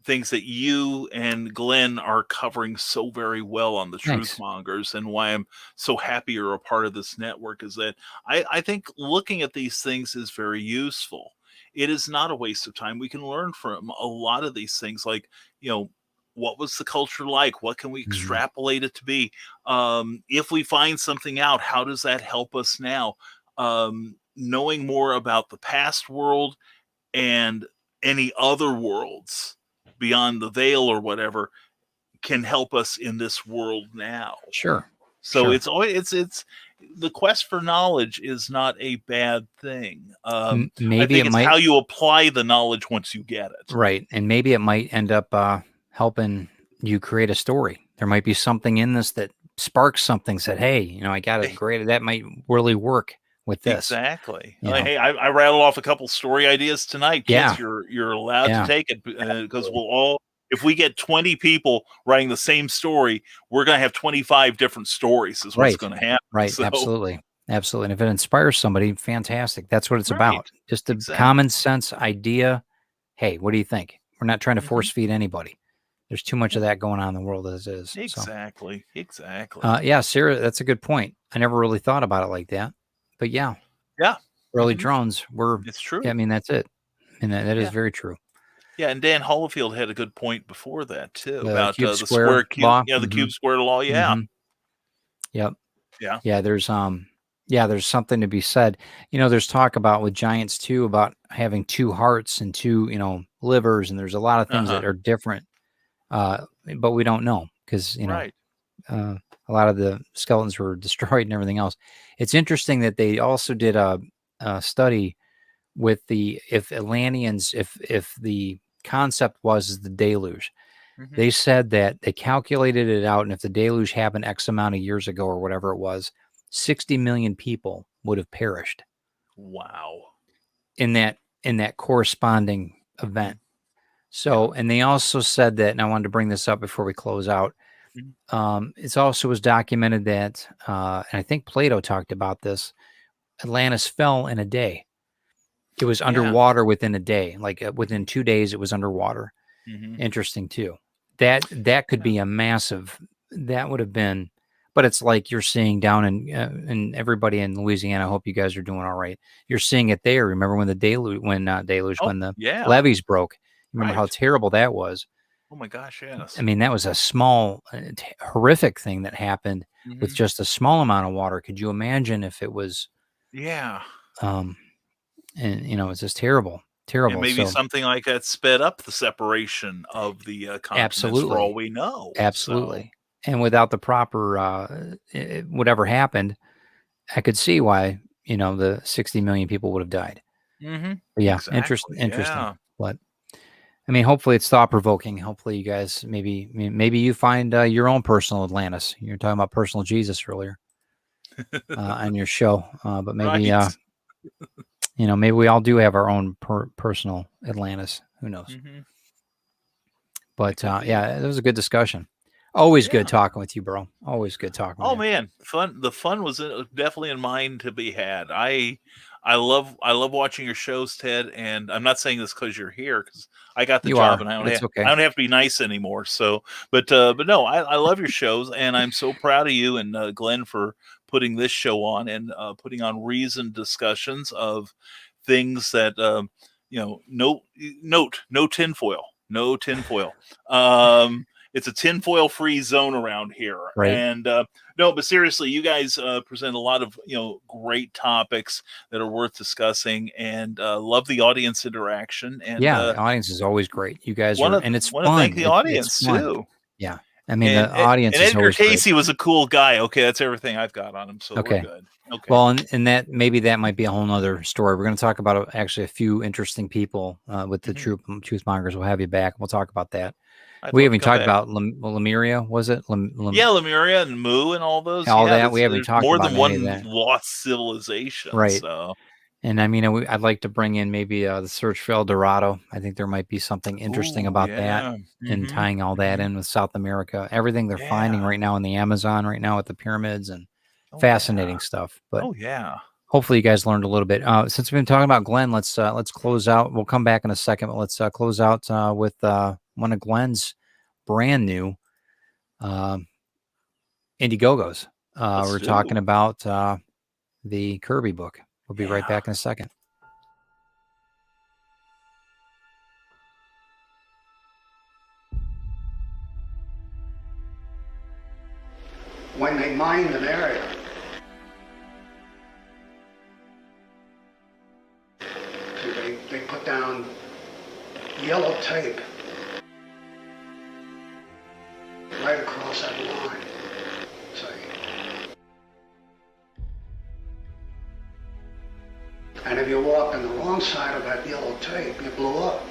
things that you and Glenn are covering so very well on the Truth Mongers, and why I'm so happy you're a part of this network is that I think looking at these things is very useful. It is not a waste of time. We can learn from a lot of these things, like, what was the culture like? What can we extrapolate it to be? If we find something out, how does that help us now? Knowing more about the past world and any other worlds beyond the veil or whatever can help us in this world now. Sure. So it's always it's the quest for knowledge is not a bad thing. Maybe I think it's how you apply the knowledge once you get it. Right. And maybe it might end up helping you create a story. There might be something in this that sparks something, said, hey, I got it great. That might really work with this. Exactly. Like, hey, I rattled off a couple story ideas tonight. Kids, you're allowed to take it, because we'll all, if we get 20 people writing the same story, we're going to have 25 different stories is what's going to happen. Right. So, Absolutely. And if it inspires somebody, fantastic. That's what it's about. Just a common sense idea. Hey, what do you think? We're not trying to force feed anybody. There's too much of that going on in the world as is. Exactly. Sarah, that's a good point. I never really thought about it like that. But early drones were. It's true. Yeah, I mean, that's it. And that is very true. Yeah, and Dan Holofield had a good point before that too, about cube the square cube law. the cube square law. Yeah. Yep. Yeah. Yeah. There's something to be said. There's talk about with giants too about having 2 hearts and 2 livers, and there's a lot of things that are different, but we don't know because a lot of the skeletons were destroyed and everything else. It's interesting that they also did a study with if Atlanteans, if the concept was the deluge. Mhm. They said that they calculated it out, and if the deluge happened X amount of years ago or whatever it was, 60 million people would have perished Wow. in that corresponding event. So, and they also said that, and I wanted to bring this up before we close out. It's also was documented that, and I think Plato talked about this. Atlantis fell in a day. It was underwater within a day. Like within 2 days, it was underwater. Interesting too. That could be a massive. That would have been, but it's like you're seeing down in everybody in Louisiana. I hope you guys are doing all right. You're seeing it there. Remember when the deluge, when the levees broke? Remember how terrible that was? Oh my gosh, yes. I mean, that was a small, horrific thing that happened with just a small amount of water. Could you imagine if it was? Yeah. And it's just terrible. And maybe something like that sped up the separation of the continents for all we know. Absolutely. So. And without the proper whatever happened, I could see why, the 60 million people would have died. Yeah, exactly. Interesting. Yeah. But I mean, hopefully it's thought-provoking. Hopefully you guys maybe you find your own personal Atlantis. You're talking about personal Jesus earlier on your show. But maybe maybe we all do have our own personal Atlantis. Who knows? But yeah, it was a good discussion. Always good talking with you, bro. Always good talking. Oh man, fun! The fun was definitely in mind to be had. I love watching your shows, Ted. And I'm not saying this because you're here, because I got the job and I don't have to be nice anymore. So, but no, I love your shows, and I'm so proud of you and Glenn for putting this show on and putting on reasoned discussions of things that no tinfoil. It's a tinfoil free zone around here. Right. And no, but seriously, you guys present a lot of great topics that are worth discussing, and love the audience interaction. And the audience is always great. You guys and it's fun. Thank the audience too. Yeah. I mean, the audience and is Edgar always Casey great. was a cool guy. Okay, that's everything I've got on him. So we're good. Okay. Well, and that maybe that might be a whole nother story. We're going to talk about actually a few interesting people with the Truth Mongers. We'll have you back. We'll talk about that. We haven't talked about Lemuria, was it? Lemuria and Mu and all those. All that we haven't talked more about. More than one lost civilization. Right. So. And I mean, I'd like to bring in maybe the search for El Dorado. I think there might be something interesting about that, and tying all that in with South America. Everything they're finding right now in the Amazon, right now with the pyramids, and fascinating stuff. But hopefully you guys learned a little bit. Since we've been talking about Glenn, let's close out. We'll come back in a second, but let's close out with one of Glenn's brand new Indiegogos. We're talking about the Kirby book. We'll be right back in a second. When they mined an area, they put down yellow tape right across that line. And if you walked on the wrong side of that yellow tape, you blew up.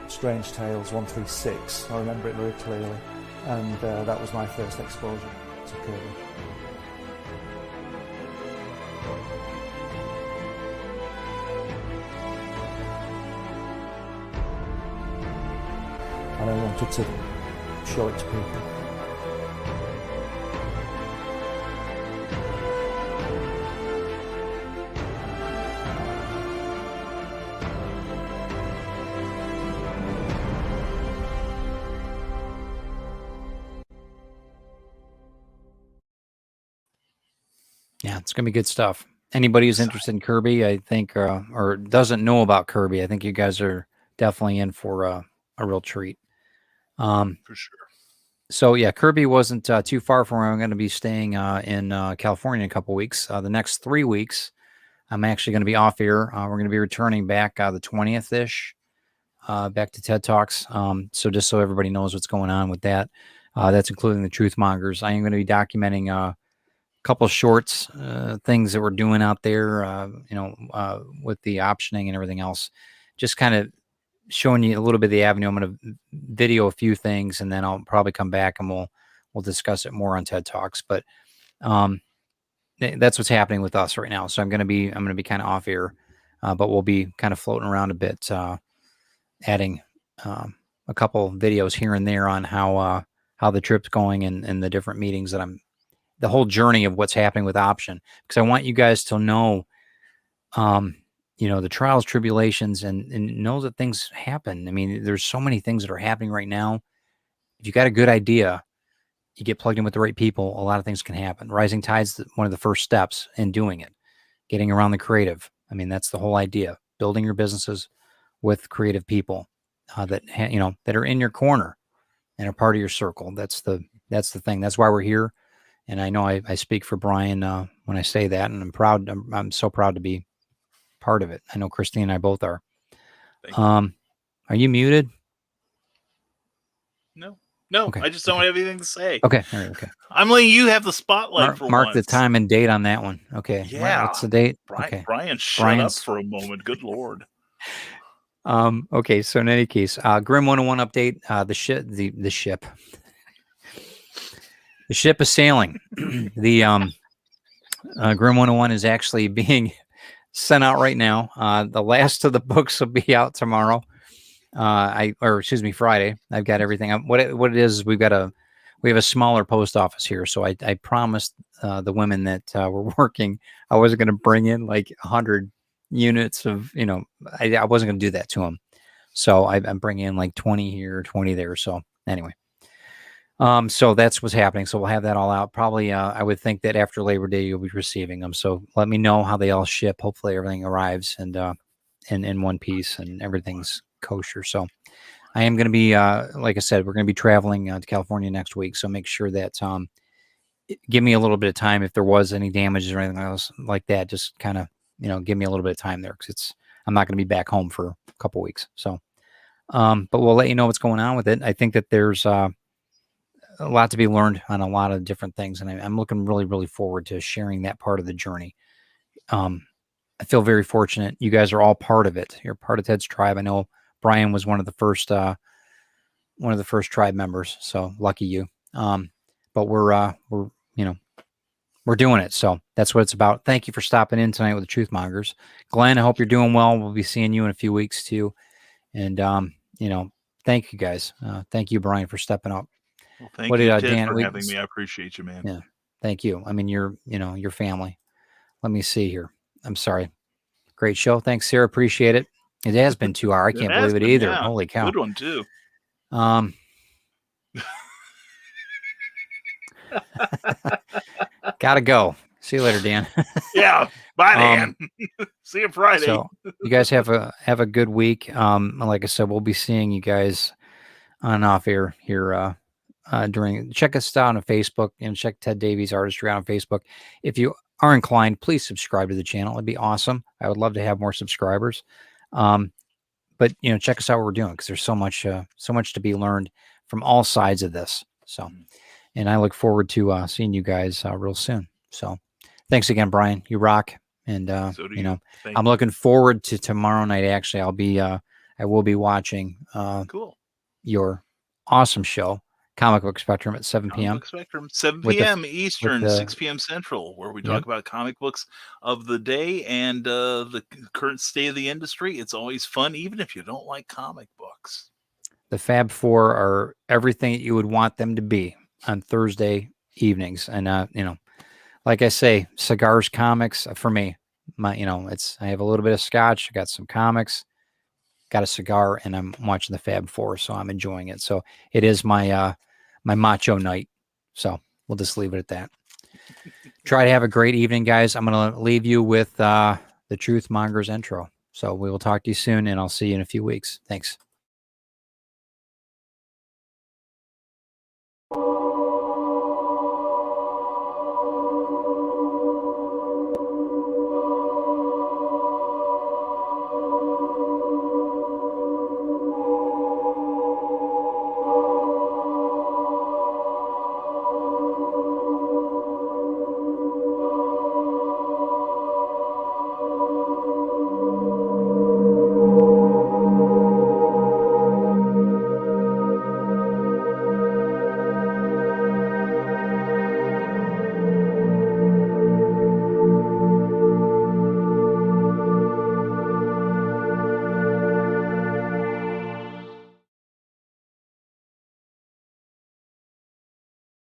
Strange Tales 136. I remember it very clearly. And that was my first exposure to Kirby. And I wanted to show it to people. Yeah, it's going to be good stuff. Anybody who's interested in Kirby, I think, or doesn't know about Kirby, I think you guys are definitely in for a real treat. For sure. So yeah, Kirby wasn't too far from where I'm going to be staying in California in a couple weeks. The next 3 weeks, I'm actually going to be off here. We're going to be returning back the 20th ish, back to TED Talks. So just so everybody knows what's going on with that, that's including the Truth Mongers. I am going to be documenting a couple shorts, things that we're doing out there, with the optioning and everything else. Just kind of showing you a little bit of the avenue. I'm going to video a few things, and then I'll probably come back and we'll discuss it more on TED Talks. But that's what's happening with us right now. So I'm going to be kind of off air, but we'll be kind of floating around a bit, adding a couple videos here and there on how the trip's going and the different meetings that the whole journey of what's happening with option, because I want you guys to know, the trials, tribulations, and know that things happen. I mean, there's so many things that are happening right now. If you got a good idea, you get plugged in with the right people, a lot of things can happen. Rising tide's one of the first steps in doing it. Getting around the creative. I mean, that's the whole idea. Building your businesses with creative people that are in your corner and are part of your circle. That's the thing. That's why we're here. And I know I speak for Brian when I say that, and I'm proud. I'm so proud to be part of it. I know Christine and I both are. Are you muted? No, okay. I just don't have anything to say. Okay, all right, okay. I'm letting you have the spotlight for mark once. the time and date on that one. Okay. Yeah. What's the date? Okay. Brian, Brian's... up for a moment. Good Lord. Okay. So in any case, Grim 101 update. The ship. The ship is sailing. The Grim 101 is actually being sent out right now. The last of the books will be out tomorrow. Friday. I've got everything. What it is, we have a smaller post office here, so I promised the women that were working I wasn't going to bring in like 100 units of, I wasn't going to do that to them. So I'm bringing in like 20 here, 20 there. So anyway, so that's what's happening. So we'll have that all out. Probably, I would think that after Labor Day, you'll be receiving them. So let me know how they all ship. Hopefully everything arrives and in one piece and everything's kosher. So I am going to be, like I said, we're going to be traveling to California next week. So make sure that, give me a little bit of time. If there was any damages or anything else like that, just kind of, give me a little bit of time there. Cause I'm not going to be back home for a couple weeks. So, but we'll let you know what's going on with it. I think that there's, a lot to be learned on a lot of different things. And I'm looking really, really forward to sharing that part of the journey. I feel very fortunate. You guys are all part of it. You're part of Ted's tribe. I know Brian was one of the first tribe members. So lucky you. But we're doing it. So that's what it's about. Thank you for stopping in tonight with the Truth Mongers. Glenn, I hope you're doing well. We'll be seeing you in a few weeks too. And, thank you guys. Thank you, Brian, for stepping up. Well, thank you, Ted, Dan, for having me. I appreciate you, man. Yeah. Thank you. I mean, you're family. Let me see here. I'm sorry. Great show. Thanks, Sarah. Appreciate it. It has been 2 hours. I can't believe it either. Yeah. Holy cow. Good one too. Gotta go. See you later, Dan. Yeah. Bye, Dan. See you Friday. So you guys have a good week. Like I said, we'll be seeing you guys on and off air here check us out on Facebook and check Ted Davies Artistry out on Facebook. If you are inclined, please subscribe to the channel. It'd be awesome. I would love to have more subscribers. But check us out what we're doing, because there's so much to be learned from all sides of this. So, and I look forward to seeing you guys real soon. So thanks again, Brian. You rock. And so I'm looking forward to tomorrow night. Actually, I will be watching cool. Your awesome show, Comic Book Spectrum, at 7 p.m. Comic Book Spectrum, 7 p.m. Eastern, 6 p.m. Central, where we talk about comic books of the day and the current state of the industry. It's always fun, even if you don't like comic books. The Fab Four are everything that you would want them to be on Thursday evenings. And, like I say, cigars, comics, for me, I have a little bit of scotch, I got some comics, got a cigar, and I'm watching the Fab Four, so I'm enjoying it. So it is my my macho night. So we'll just leave it at that. Try to have a great evening, guys. I'm going to leave you with the Truth Mongers intro. So we will talk to you soon, and I'll see you in a few weeks. Thanks.